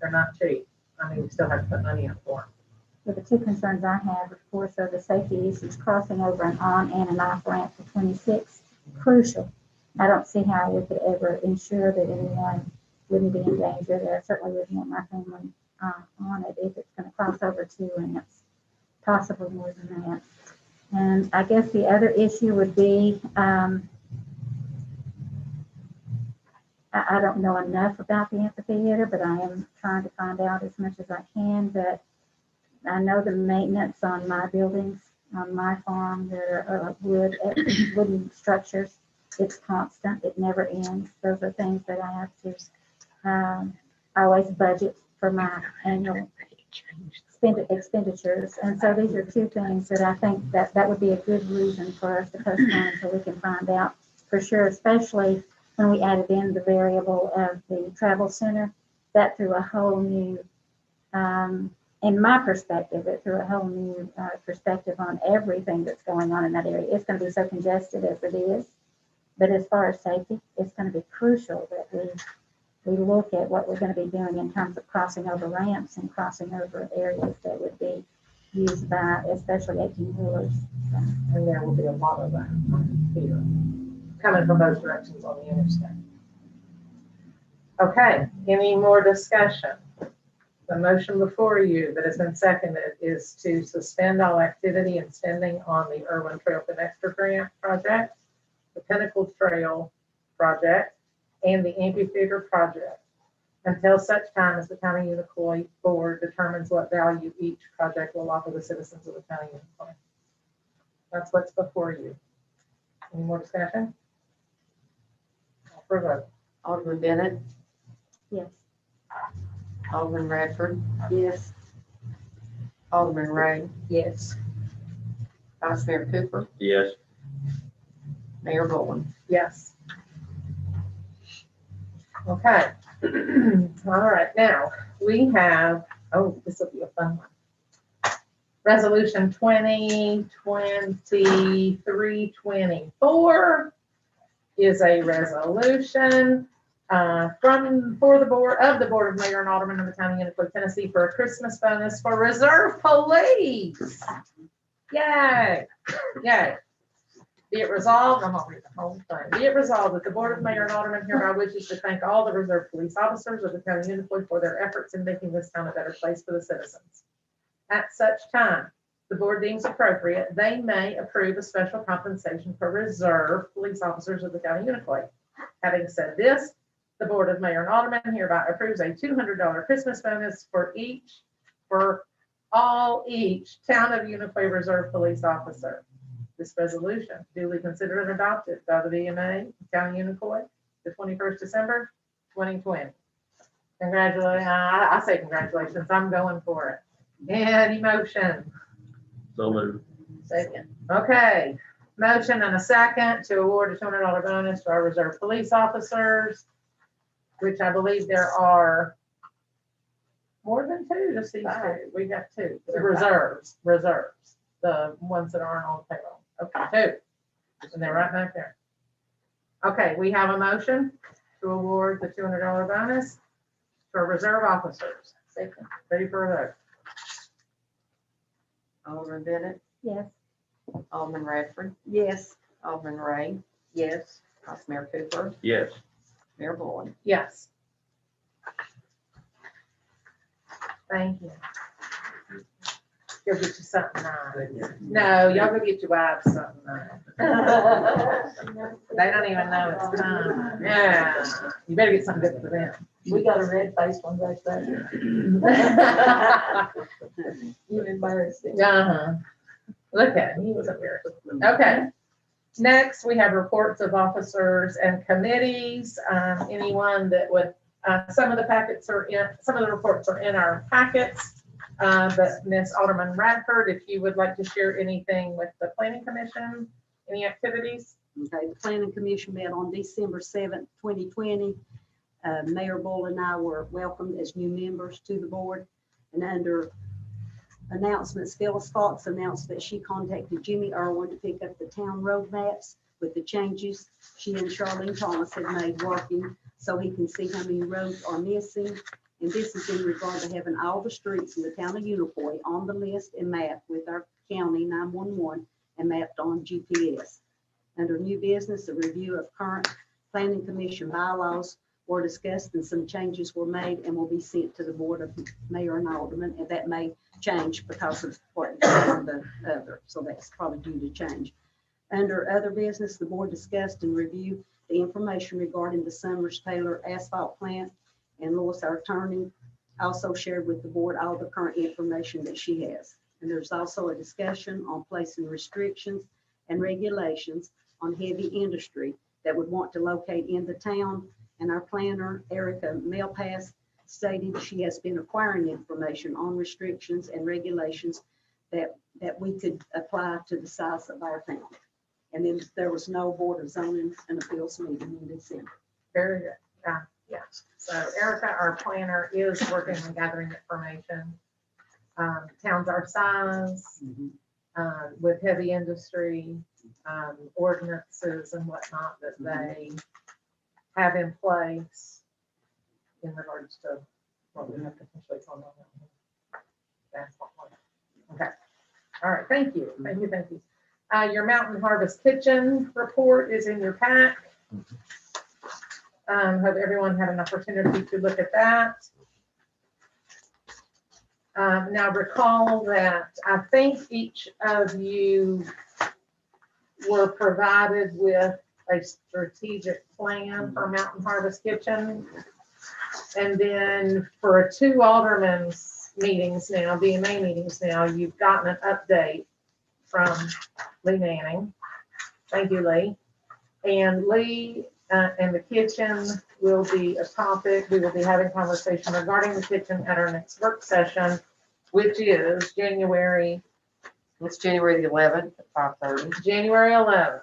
They're not cheap. I mean, we still have to put money up for them. But the two concerns I have, of course, are the safety issues crossing over an on and an off ramp for 26, crucial. I don't see how we could ever ensure that anyone wouldn't be in danger there. I certainly wouldn't want my family on it if it's going to cross over 2 ramps, possibly more than that. And I guess the other issue would be, I don't know enough about the amphitheater, but I am trying to find out as much as I can. But I know the maintenance on my buildings, on my farm, there are wooden structures. It's constant. It never ends. Those are things that I have to always budget for my annual expenditures. And so these are two things that I think that would be a good reason for us to postpone so we can find out for sure, especially when we added in the variable of the travel center. That threw a whole new, in my perspective, it threw a whole new perspective on everything that's going on in that area. It's going to be so congested as it is, but as far as safety, it's going to be crucial that we look at what we're going to be doing in terms of crossing over ramps and crossing over areas that would be used by especially 18-wheelers. And there will be a lot of that here, coming from both directions on the interstate. Okay, any more discussion? The motion before you that has been seconded is to suspend all activity and spending on the Irwin Trail Connector Grant project, the Pinnacle Trail project, and the Amphitheater project until such time as the County Unicoi Board determines what value each project will offer the citizens of the County Unicoi. That's what's before you. Any more discussion? Call for a vote. Alderman Bennett, Yes. Alderman Radford, Yes. Alderman Ray, Yes. Vice Mayor Cooper, Yes. Mayor Bowen. Yes. Okay. All right, now we have, oh, this will be a fun one. Resolution 2023-24 is a resolution for the Board of Mayor and Alderman of the County of Unicoi, Tennessee for a Christmas bonus for reserve police. Yay, yay. Be it resolved, I'm gonna read the whole thing. Be it resolved that the Board of Mayor and Alderman hereby wishes to thank all the reserve police officers of the County of Unicoi for their efforts in making this town a better place for the citizens. At such time, the board deems appropriate, they may approve a special compensation for reserve police officers of the County of Unicoi. Having said this, the Board of Mayor and Alderman hereby approves a $200 Christmas bonus for each Town of Unicoi reserve police officer. This resolution duly considered and adopted by the BMA, County of Unicoi, the 21st December, 2020. Congratulations, I say congratulations, I'm going for it. Any motion? So moved. Second. Okay, motion and a second to award a $200 bonus to our reserve police officers, which I believe there are more than two, just these two. We got two. The reserves, the ones that aren't on payroll. Okay, two. And they're right back there. Okay, we have a motion to award the $200 bonus for reserve officers. Second. Ready for a vote? Alderman Bennett, Yes. Alderman Radford, Yes. Alderman Ray, Yes. Vice Mayor Cooper, Yes. Mayor Bowen. Yes. Thank you. Go get you something nice. No, y'all go get your wives something nice. They don't even know it's time. Yeah, you better get something good for them. We got a red faced one right there. You embarrassing. Uh-huh. Look at him, he was embarrassed. Okay. Next, we have reports of officers and committees. Anyone that would, some of the packets are in, some of the reports are in our packets. But Ms. Alderman Radford, if you would like to share anything with the planning commission, any activities? Okay, the planning commission met on December 7th, 2020. Mayor Bull and I were welcomed as new members to the board. And under announcements, Phyllis Fox announced that she contacted Jimmy Irwin to pick up the town road maps with the changes she and Charlene Thomas had made working so he can see how many roads are missing. And this is in regard to having all the streets in the town of Unicoi on the list and mapped with our county 911 and mapped on GPS. Under new business, a review of current planning commission bylaws were discussed and some changes were made and will be sent to the board of mayor and alderman, and that may change because of what on the other, so that's probably due to change. Under other business, the board discussed and reviewed the information regarding the Summers Taylor asphalt plant, and Lois, our attorney, also shared with the board all the current information that she has. And there's also a discussion on placing restrictions and regulations on heavy industry that would want to locate in the town. And our planner, Erica Melpass, stated she has been acquiring information on restrictions and regulations that we could apply to the size of our town. And then there was no board of zoning and appeals meeting in December. Very good. Yeah. So Erica, our planner, is working on gathering information. Towns our size, with heavy industry, ordinances and whatnot that they have in place in regards to what we have potentially going on. That's what we're- Okay. All right. Thank you. Thank you. Thank you. Your Mountain Harvest Kitchen report is in your pack. Hope everyone had an opportunity to look at that. Now recall that I think each of you were provided with a strategic plan for Mountain Harvest Kitchen. And then for 2 aldermen's meetings now, BMA meetings now, you've gotten an update from Lee Manning. Thank you, Lee. And Lee and the kitchen will be a topic. We will be having conversation regarding the kitchen at our next work session, which is January. It's January the 11th at 5:30. January 11th.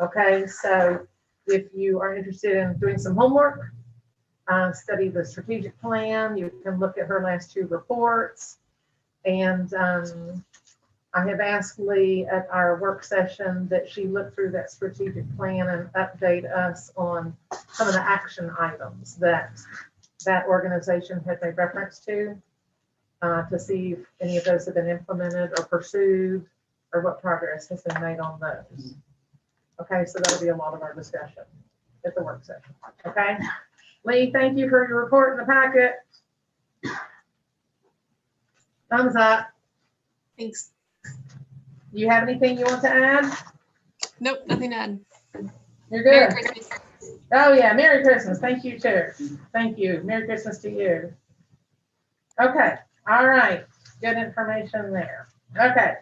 Okay, so if you are interested in doing some homework, study the strategic plan, you can look at her last 2 reports. And I have asked Lee at our work session that she look through that strategic plan and update us on some of the action items that that organization had made reference to see if any of those have been implemented or pursued or what progress has been made on those. Okay, so that'll be a lot of our discussion at the work session. Okay, Lee, thank you for your report in the packet. Thumbs up. Thanks. You have anything you want to add? Nope, nothing to add. You're Merry good. Christmas. Oh, yeah, Merry Christmas. Thank you, Chair. Thank you. Merry Christmas to you. Okay, all right. Good information there. Okay.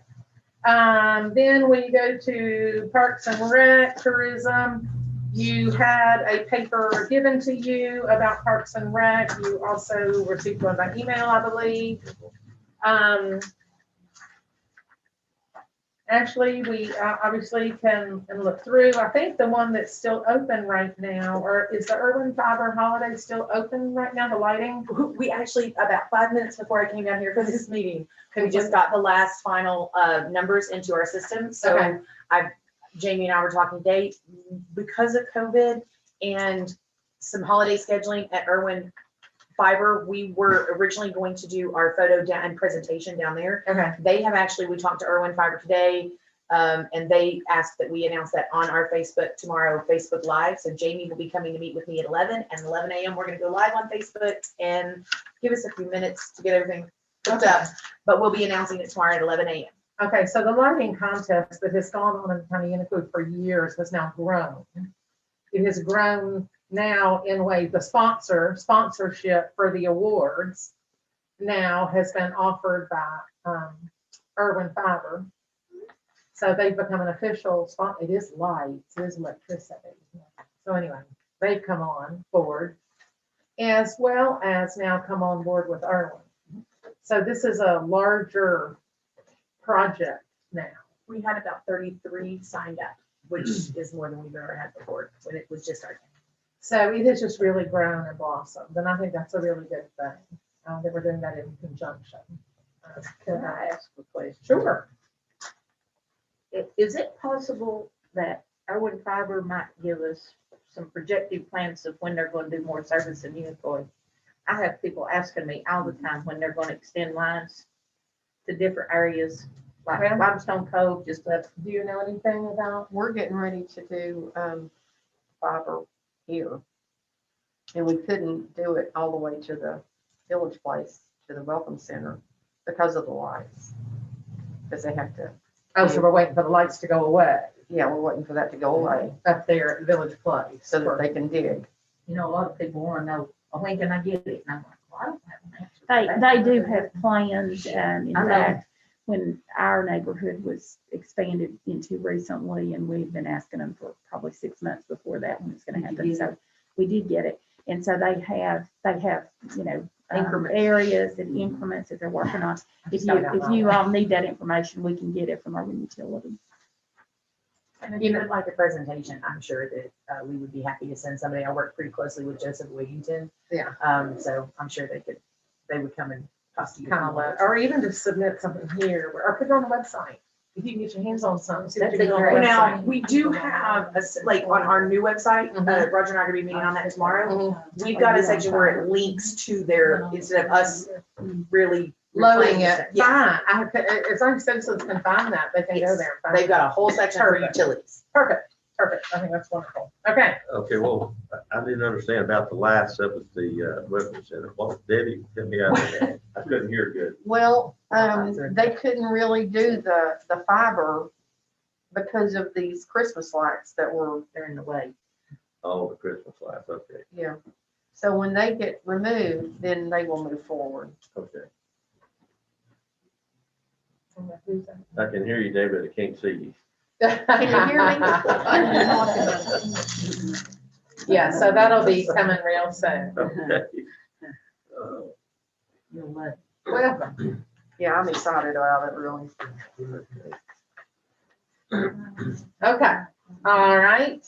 Then we go to Parks and Rec, Tourism. You had a paper given to you about Parks and Rec. You also received one by email, I believe. Actually, we obviously can look through. I think the one that's still open right now, or is the Irwin Fiber Holiday still open right now, the lighting? We actually, about 5 minutes before I came down here for this meeting, we just got the last final numbers into our system. So Okay. Jamie and I were talking today, because of COVID and some holiday scheduling at Irwin Fiber, we were originally going to do our photo and presentation down there. Okay. They have actually, we talked to Irwin Fiber today. And they asked that we announce that on our Facebook tomorrow, Facebook Live. So Jamie will be coming to meet with me at 11, and 11 a.m. we're gonna go live on Facebook, and give us a few minutes to get everything hooked up. But we'll be announcing it tomorrow at 11 a.m. Okay, so the lighting contest that has gone on in the county of Unicode for years has now grown. It has grown now in a way, the sponsorship for the awards now has been offered by Irwin Fiber. So they've become an official sponsor. It is lights, it is electricity. So anyway, they've come on board, as well as now come on board with Irwin. So this is a larger project now. We had about 33 signed up, which is more than we've ever had before when it was just our. So it has just really grown and blossomed, and I think that's a really good thing, that we're doing that in conjunction. Can I ask a question? Sure. Is it possible that Irwin Fiber might give us some projected plans of when they're going to do more service in Unicoi? I have people asking me all the time when they're going to extend lines to different areas, like Well- Limestone Cove, just up. Do you know anything about? We're getting ready to do fiber here. And we couldn't do it all the way to the village place, to the welcome center, because of the lights. Because they have to, Oh, so we're waiting for the lights to go away yeah, we're waiting for that to go away up there at Village Place. so that they can dig. You know, a lot of people want to know, oh, when can I get it? And I'm like, well, I don't have an answer. for They, that. they do have plans, in I know. fact, when our neighborhood was expanded into recently, and we've been asking them for probably 6 months before that when it's gonna Did you happen, get so we did get it. And so they have, you know, Increments. areas and increments that they're working on. If you all need that information, we can get it from our utility. And if you would like a presentation, I'm sure that we would be happy to send somebody. I work pretty closely with Joseph Wigington. Yeah. So I'm sure they would come and talk to you. Kind of low, or even just submit something here, or put it on the website. If you can get your hands on something. see what That'd you be can do on great. the Now, website. we do have, like on our new website, Mhm. Roger and I are gonna be meeting on that tomorrow. We've got a section where it links to their, instead of us really. Loading it, Yeah, fine. I have, as long as citizens can find that, they can go Yes. there. and find they've got it. a whole section for Perfect. utilities. Perfect, perfect. I think that's wonderful. Okay. Okay, well, I didn't understand about the lights up at the Welcome Center. What, Debbie, tell me out of that. I couldn't hear good. Well, they couldn't really do the fiber because of these Christmas lights that were, They're in the way. Oh, the Christmas lights, okay, yeah. So when they get removed, then they will move forward. okay. Who's that? I can hear you, David, I can't see you. Can you hear me? Yeah, so that'll be coming real soon. Okay. You're lucky. Welcome. Yeah, I'm excited about it, really. Okay, all right.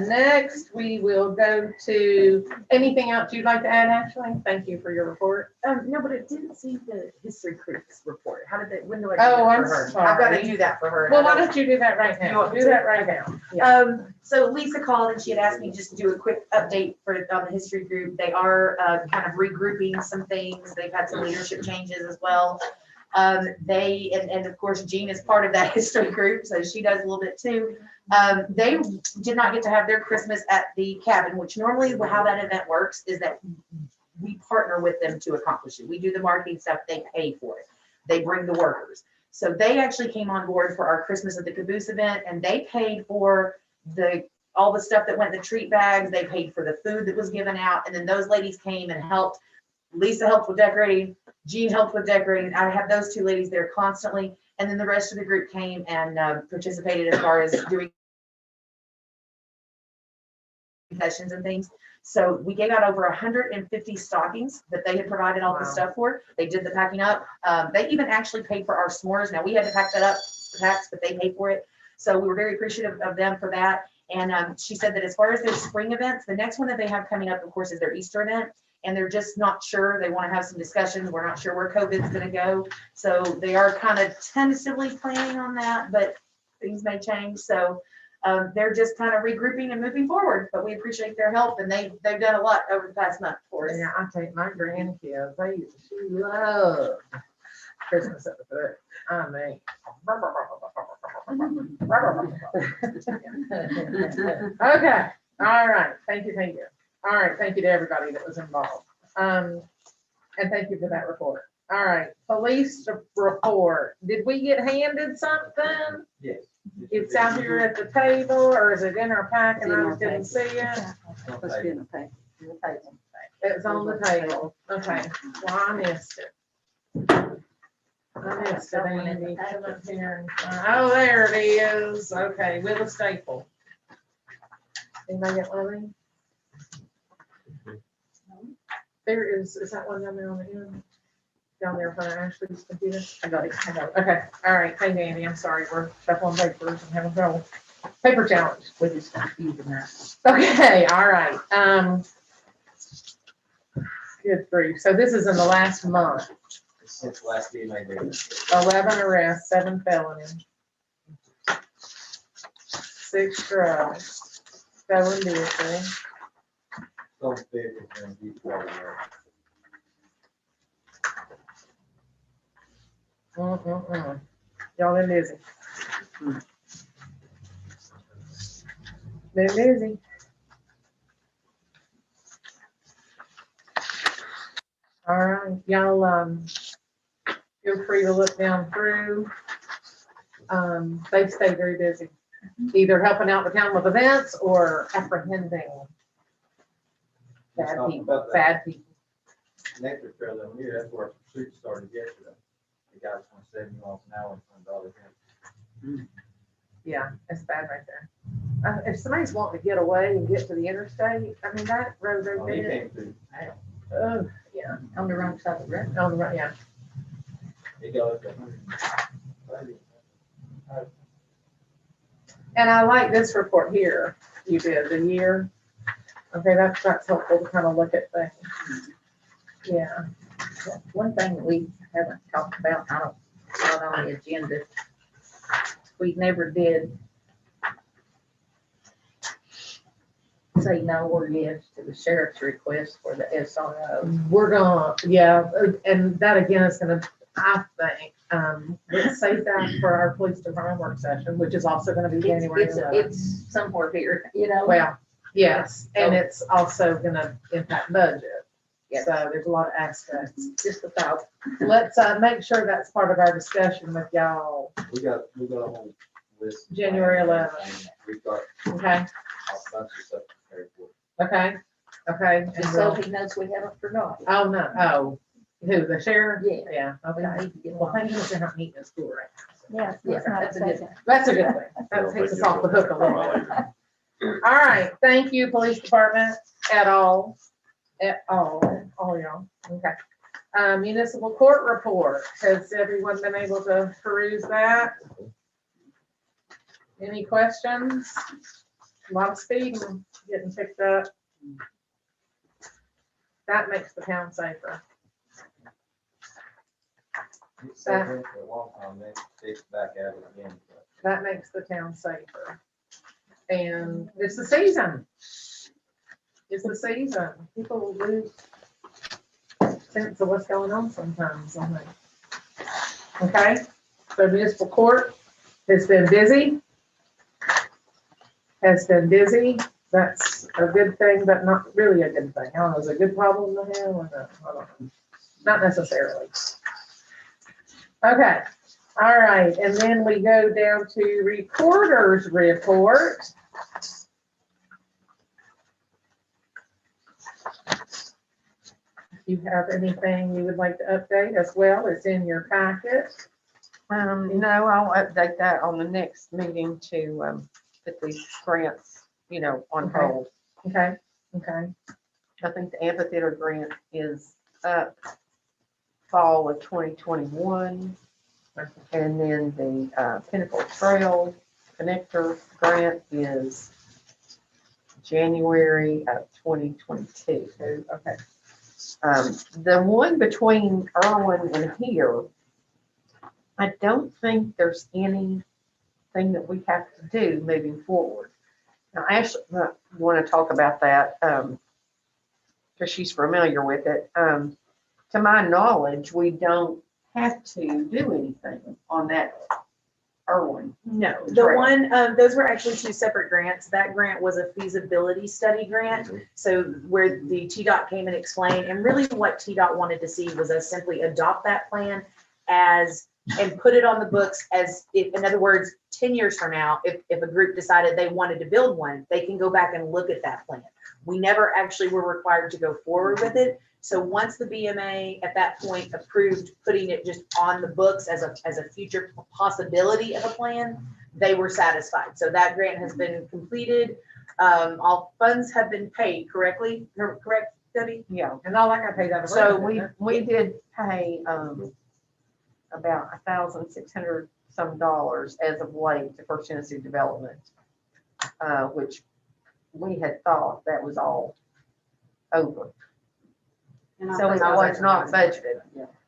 Next, we will go to, anything else you'd like to add, Ashley? Thank you for your report. No, but it didn't see the History Creeks report. How did that, when do I do Oh, that I'm for her? sorry. I've got to do that for her. Well, why don't you do that right You now? want me Do to? that right now. Yeah. So Lisa called and she had asked me just to do a quick update on the history group. They are kind of regrouping some things. They've had some leadership changes as well. They, and of course, Jean is part of that history group, so she does a little bit too. They did not get to have their Christmas at the cabin, which normally how that event works is that we partner with them to accomplish it. We do the marketing stuff, they pay for it. They bring the workers. So they actually came on board for our Christmas at the Caboose event, and they paid for all the stuff that went in the treat bags. They paid for the food that was given out, and then those ladies came and helped. Lisa helped with decorating, Jean helped with decorating. I have those two ladies there constantly, and then the rest of the group came and participated as far as doing sessions and things. So we gave out over 150 stockings that they had provided all the Wow. stuff for. They did the packing up. They even actually paid for our s'mores. Now, we had to pack that up, but they paid for it. So we were very appreciative of them for that. And she said that as far as their spring events, the next one that they have coming up, of course, is their Easter event. And they're just not sure. They want to have some discussions. We're not sure where COVID's going to go. So they are kind of tentatively planning on that, but things may change. So they're just kind of regrouping and moving forward. But we appreciate their help, and they've done a lot over the past month for us. Yeah, I take my grandkids, she loves Christmas at the foot. I mean. Okay, all right, thank you. All right, thank you to everybody that was involved. And thank you for that report. All right, police report. Did we get handed something? Yes. It's out here at the table, or is it in our pack and I just didn't see it? Let's get a pack. It's on the table. Okay, well, I missed it. Andy. Come up here and oh, there it is. Okay, with a staple. Anybody get one of these? There is that one down there on the end? Down there in front of Ashley's computer? I got it. Okay, all right. Hey, Andy, I'm sorry. We're shuffling papers and having trouble. Paper challenge. With this computer now. Okay, all right. Good grief. So this is in the last month. Since last BMA day. 11 arrests, 7 felonies. 6 drugs. 7 vehicles. Some vehicles and deep water. Y'all been busy. Been busy. All right, y'all, feel free to look down through. They stay very busy, either helping out the town with events or apprehending bad people, Nectar trail down here, that's where pursuit started yesterday. The guy was going 70 miles an hour in front of all the him. Yeah, it's bad right there. If somebody's wanting to get away and get to the interstate, I mean, that road right Oh, he there. came through. Oh, yeah, On the wrong side of the road. on the right, yeah. He goes 130. And I like this report here. You did the year. Okay, that's helpful to kind of look at things. Yeah. One thing we haven't talked about, not on the agenda, we never did say no or yes to the sheriff's request for the SRO. We're gonna, yeah, and that again is gonna, I think, let's save that for our police department work session, which is also gonna be January 11th. It's somewhere here, you know? Well, yes, and it's also gonna impact budget. Yes. So there's a lot of aspects. Just a thought. Let's make sure that's part of our discussion with y'all. We got a whole list. January 11th. We've got Okay, a bunch of stuff prepared for. okay, okay. Just so he knows we haven't forgotten. Oh, no, oh, who, the sheriff? Yeah. Yeah, We okay. need to get Well, along. thank goodness they're not meeting in school right now. Yes, Yeah, it's not that's a good second. That's a good thing. That takes us off the hook a little bit. All right, thank you, police department, all y'all, okay. Municipal court report, has everyone been able to peruse that? Any questions? A lot of speeding getting picked up. That makes the town safer. It's sat there for a long time, then it's back at it again. That makes the town safer. And it's the season. It's the season. People will lose sense of what's going on sometimes, I think. Okay, so municipal court has been busy. That's a good thing, but not really a good thing. I don't know, is it a good problem to have or not? I don't know. Not necessarily. Okay, all right, and then we go down to recorder's report. If you have anything you would like to update as well, it's in your packet. No, I'll update that on the next meeting to, put these grants, on Okay. hold. Okay, okay, I think the amphitheater grant is up fall of 2021. And then the Pinnacle Trail Connector grant is January of 2022. okay. The one between Irwin and here, I don't think there's anything that we have to do moving forward. Now, Ashley, I want to talk about that because she's familiar with it. To my knowledge, we don't have to do anything on that Irwin. No, the Correct. one, those were actually two separate grants. That grant was a feasibility study grant. So where the TDOT came and explained, and really what TDOT wanted to see was us simply adopt that plan as, and put it on the books as, if, in other words, 10 years from now, if a group decided they wanted to build one, they can go back and look at that plan. We never actually were required to go forward with it. So once the BMA at that point approved putting it just on the books as a future possibility of a plan, they were satisfied. So that grant has been completed. All funds have been paid correctly, correct, Debbie? Yeah, And all that got paid out of. so revenue. we did pay, about $1,600 some dollars as of late to First Tennessee Development, which we had thought that was all over. And I So it think- was not budgeted.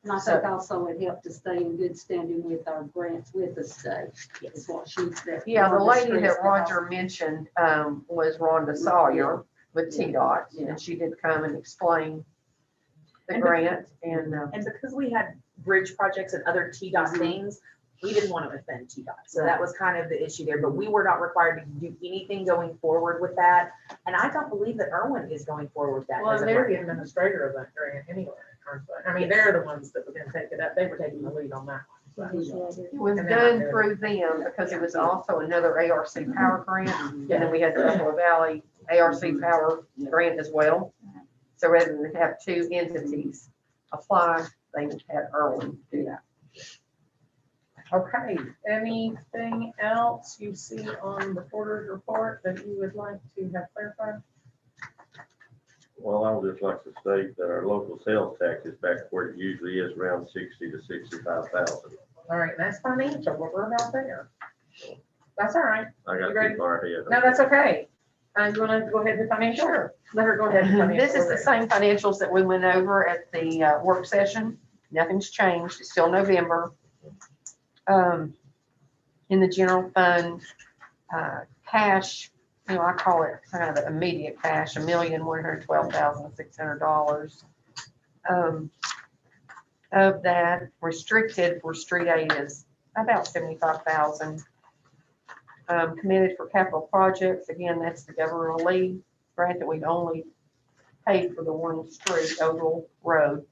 And I think also it helped to stay in good standing with our grants with the state. Is what she said. Yeah, the lady that Roger mentioned, was Rhonda Sawyer with TDOT, and she did come and explain the And grant and, And because we had bridge projects and other TDOT things, we didn't want to offend TDOT. So that was kind of the issue there, but we were not required to do anything going forward with that. And I don't believe that Irwin is going forward with that. Well, as of they're right the now. administrator of that grant anyway, aren't they? I mean, they're the ones that were gonna take it up. They were taking the lead on that one. So. it was And done then- through them because it was also another ARC Power grant. And then we had the Buffalo Valley ARC Power grant as well. So rather than have two entities apply, they had Irwin do that. Okay, anything else you see on the reporter's report that you would like to have clarified? Well, I would just like to state that our local sales tax is back where it usually is, around 60 to 65,000. All right, that's financial, what we're about there. That's all right. I got You ready? too far ahead. No, that's okay. You wanna go ahead with financial? Sure. Let her go ahead with financial. This is the same financials that we went over at the work session. Nothing's changed. It's still November. In the general fund, cash, I call it kind of immediate cash, $1,112,600. Of that, restricted for street aid is about 75,000. Committed for capital projects, again, that's the governmental lead grant that we've only paid for the one street, Oval Road.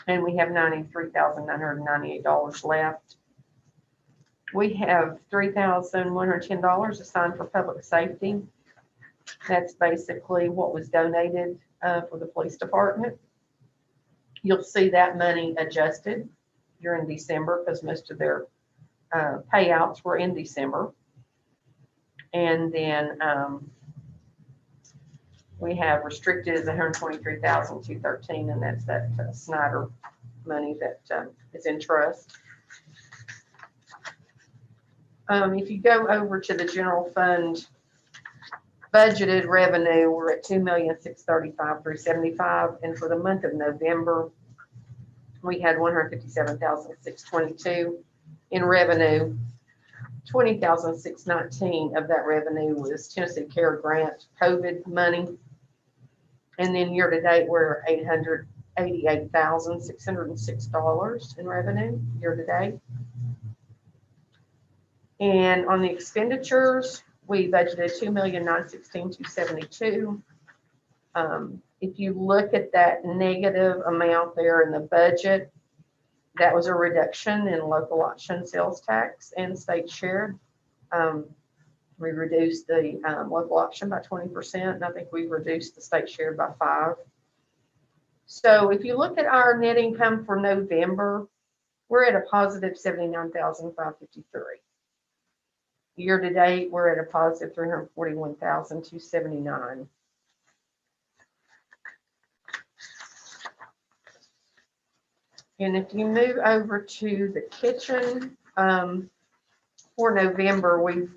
And we have $93,998 left. We have $3,110 assigned for public safety. That's basically what was donated for the police department. You'll see that money adjusted during December because most of their payouts were in December. And then we have restricted is $123,213, and that's that Snyder money that is in trust. If you go over to the general fund budgeted revenue, we're at $2,635,375, and for the month of November, we had $157,622 in revenue. $20,619 of that revenue was Tennessee Care Grant COVID money. And then year to date, we're $888,606 in revenue year to date. And on the expenditures, we budgeted $2,916,272. If you look at that negative amount there in the budget, that was a reduction in local option sales tax and state share. We reduced the local option by 20%, and I think we reduced the state share by 5%. So if you look at our net income for November, we're at a positive 79,553. Year to date, we're at a positive 341,279. And if you move over to the kitchen, for November, we've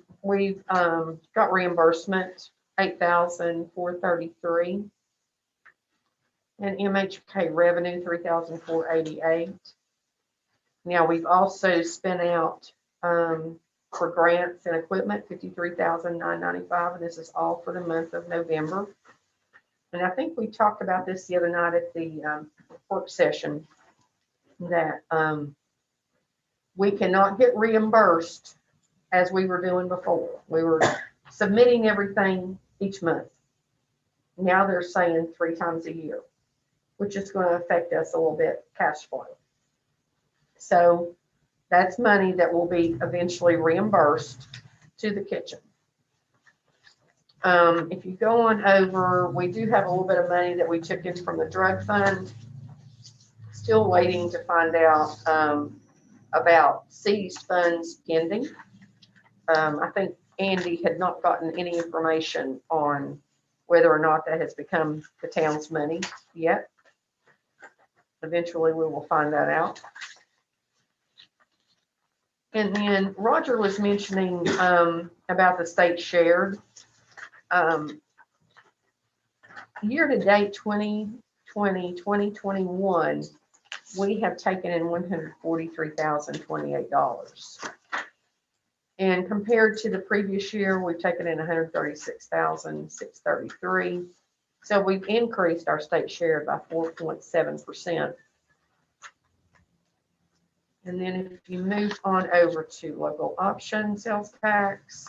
got reimbursement, $8,433. And MHK revenue, $3,488. Now, we've also spent out for grants and equipment, $53,995, and this is all for the month of November. And I think we talked about this the other night at the work session. that, we cannot get reimbursed as we were doing before. We were submitting everything each month. Now they're saying 3 times a year, which is going to affect us a little bit cash flow. So that's money that will be eventually reimbursed to the kitchen. If you go on over, we do have a little bit of money that we took in from the drug fund. Still waiting to find out about seized funds pending. I think Andy had not gotten any information on whether or not that has become the town's money yet. Eventually, we will find that out. And then Roger was mentioning about the state shared. Year-to-date 2020, 2021, we have taken in $143,028. And compared to the previous year, we've taken in $136,633. So we've increased our state share by 4.7%. And then if you move on over to local option sales tax,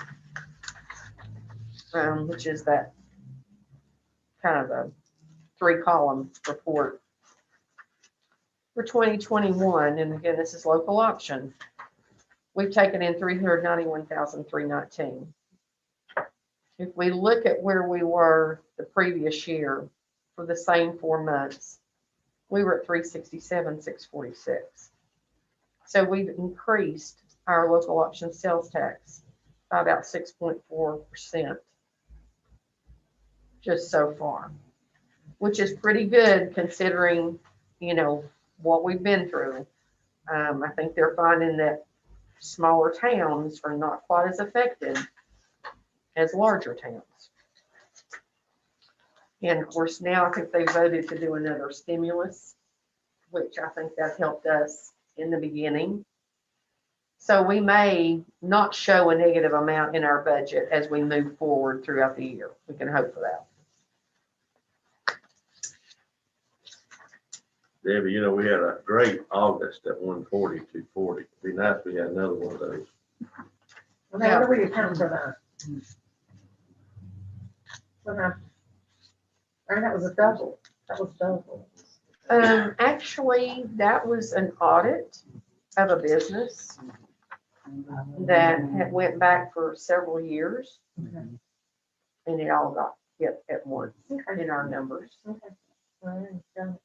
which is that kind of a 3-column report for 2021. And again, this is local option. We've taken in $391,319. If we look at where we were the previous year for the same 4 months, we were at $367,646. So we've increased our local option sales tax by about 6.4% just so far, which is pretty good considering, you know, what we've been through. I think they're finding that smaller towns are not quite as affected as larger towns. And of course, now I think they voted to do another stimulus, which I think that helped us in the beginning. So we may not show a negative amount in our budget as we move forward throughout the year. We can hope for that. Debbie, you know, we had a great August at 140, 240. It'd be nice if we had another one of those. Okay, what are we accounting for that? What happened? I mean, that was a double. That was double. Actually, that was an audit of a business that had went back for several years. Okay. And it all got hit at once Okay. in our numbers. Okay. All right, got it.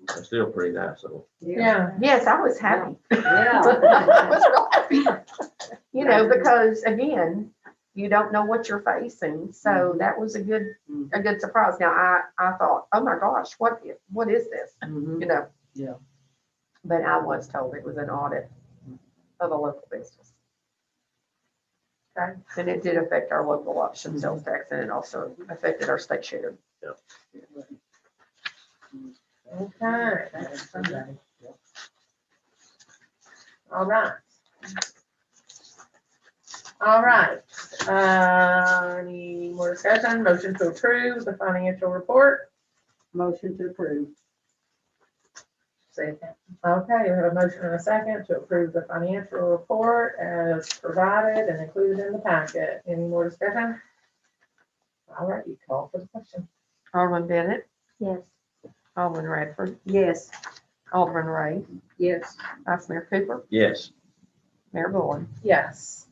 It's still pretty nice though. Yeah. Yes, I was happy. Yeah. I was real happy. You know, because again, you don't know what you're facing. So that was a good surprise. Now I thought, oh my gosh, what is this? You know? Yeah. But I was told it was an audit of a local business. Okay. And it did affect our local option sales tax, and it also affected our state share. Okay. All right. All right. Any more discussion? Motion to approve the financial report. Motion to approve. Second. Okay, we have a motion and a second to approve the financial report as provided and included in the packet. Any more discussion? All right, you call for the question. Alderman Bennett, Yes. Alderman Radford, Yes. Alderman Ray, Yes. Vice Mayor Cooper, Yes. Mayor Bowen. Yes.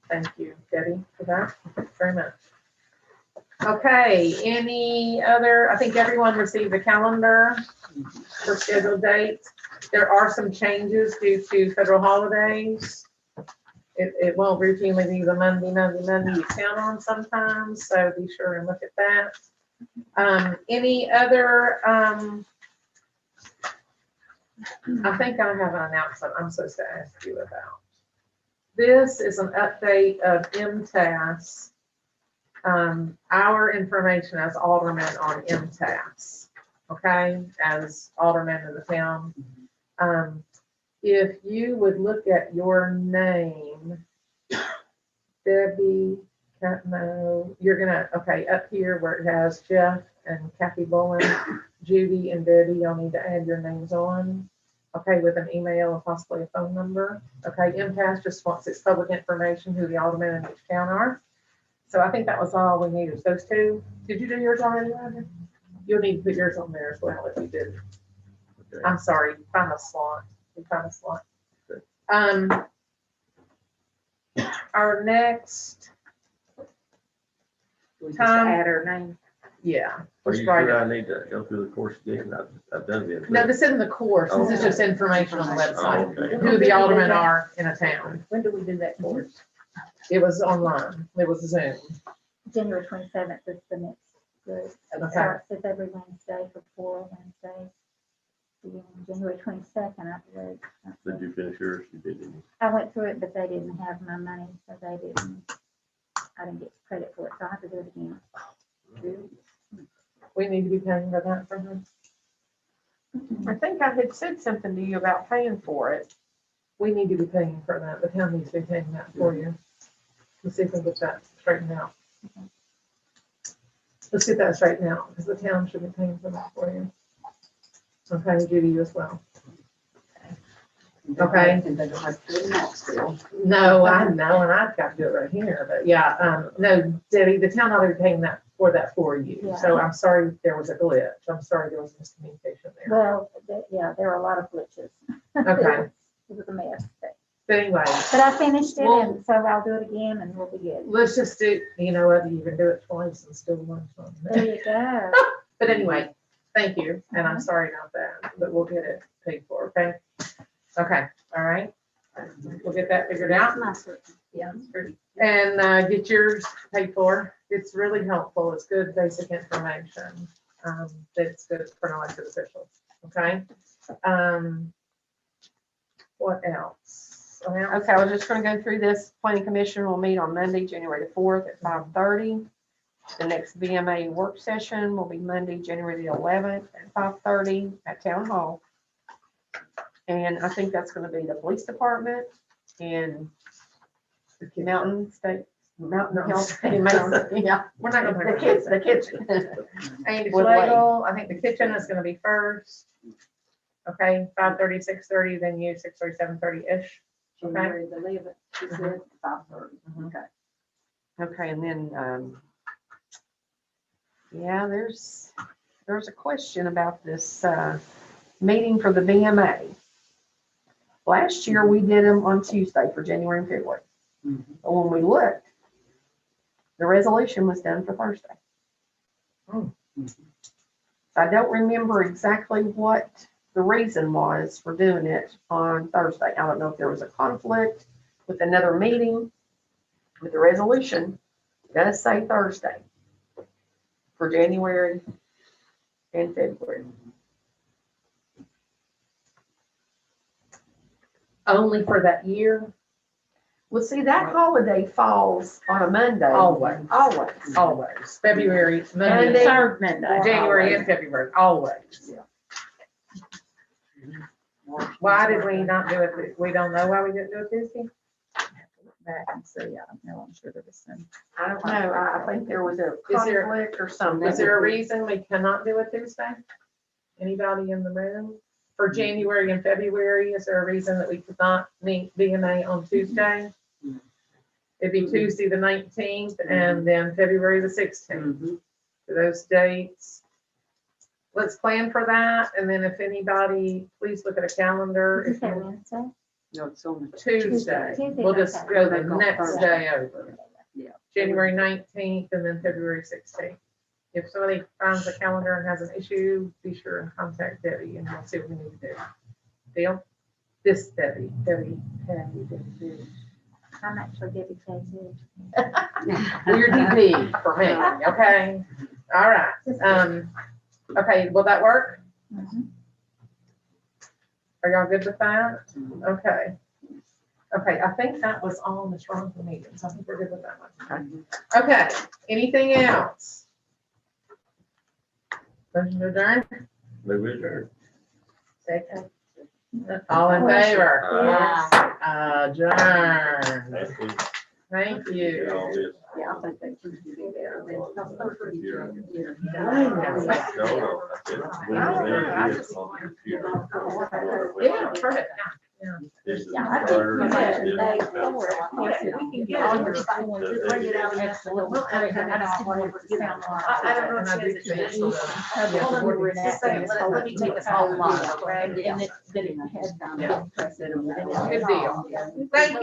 Thank you, Debbie, for that. Thank you very much. Okay, any other, I think everyone received the calendar for scheduled dates. There are some changes due to federal holidays. It won't routinely be the Monday you count on sometimes, so be sure and look at that. Any other, I think I have an announcement I'm supposed to ask you about. This is an update of MTAS, our information as aldermen on MTAS, okay, as aldermen of the town. If you would look at your name, Debbie No, you're gonna, okay, up here where it has Jeff and Kathy Bullen, Judy and Debbie, y'all need to add your names on. Okay, with an email and possibly a phone number. Okay, MCAS just wants its public information, who the aldermen in each town are. So I think that was all we needed, those two. Did you do yours already, Roger? You'll need to put yours on there as well if you did. Okay. I'm sorry, find a slot. You find a slot. Okay. Our next, We just Tom? add our name. yeah. Are just you write sure it. I need to go through the course again? I've done it. No, this isn't the course. This is Okay. just information on the Oh, website, okay. who the aldermen are in a town. When do we do that course? It was online. It was Zoom. January 27th is the next group. It Okay. starts with every Wednesday for 4 Wednesdays. Beginning January 22nd, I believe. Did you finish yours? You did, didn't you? I went through it, but they didn't have my money, so they didn't, I didn't get credit for it, so I have to do it again. We need to be paying for that for her. I think I had said something to you about paying for it. We need to be paying for that. The town needs to be paying that for you. Let's see if we can get that straightened out. Let's get that straightened out, because the town should be paying for that for you. Okay, Judy, you as well. Okay. And they don't have to do it in Knoxville. No, I know, and I've got to do it right here, but yeah, no, Debbie, the town ought to be paying that for you. So I'm sorry there was a glitch. I'm sorry there was miscommunication there. Well, yeah, there were a lot of glitches. Okay. It was a mess, But anyway, but I finished it, Well- and so I'll do it again, and we'll be good. let's just do, you know what, you can do it twice and still learn something. There you go. But anyway, thank you, and I'm sorry about that, but we'll get it paid for, okay? Okay, all right. We'll get that figured out. Yeah, it's pretty. And get yours paid for. It's really helpful. It's good basic information. That's good for an elected official, okay? What else? Okay, I was just gonna go through this. Planning Commission will meet on Monday, January the 4th at 5:30. The next BMA work session will be Monday, January the 11th at 5:30 at Town Hall. And I think that's gonna be the police department and Mountain Health. Yeah, We're not gonna. the kids, the kitchen. Andy Wood Lane. Schlegel, I think the kitchen is gonna be first. Okay, 5:30, 6:30, then you 6:30, 7:30-ish. January the 11th, she said, 5:30. Okay. Okay, and then, yeah, there's a question about this, meeting for the BMA. Last year, we did them on Tuesday for January and February. But when we looked, the resolution was done for Thursday. I don't remember exactly what the reason was for doing it on Thursday. I don't know if there was a conflict with another meeting, but the resolution does say Thursday for January and February. Only for that year? Well, see, that holiday falls on a Monday. Always. Always. Always. February, Monday, Monday. Third Monday. January and February, always. Why did we not do it? We don't know why we didn't do it Tuesday? Back and see, I don't know, I'm sure there was some. I don't know, I think there was a Is there- conflict or something. Is there a reason we cannot do it Tuesday? Anybody in the room? For January and February, is there a reason that we could not meet BMA on Tuesday? It'd be Tuesday, the 19th, and then February, the 16th. For those dates. Let's plan for that, and then if anybody, please look at a calendar. Is If that you- Wednesday? No, it's on the Tuesday, Tuesday, we'll just okay. go the next day over. Yeah. January 19th and then February 16th. If somebody finds a calendar and has an issue, be sure and contact Debbie and we'll see what we need to do. Deal? This Debbie. I'm actually Debbie K too. Well, you're DP for me, okay? All right. Okay, will that work? Mhm. Are y'all good with that? Okay. Okay, I think that was all Ms. Ron's meetings. I think we're good with that one. Okay, anything else? Motion to adjourn? Move adjourned. Second. All in favor? Aye. Adjourn. That's good. Thank you. All this. Yeah, I think they should do that. Then I'll start with you. No, no. I said, when they do it on the computer. Yeah, perfect. This is Yeah, I think harder. you have This is day better. four, of course, if we can get all your forms, just bring it out in that little. I don't know if she has a traditional. Let me take this whole lot, and then it had. Good deal. Thank you.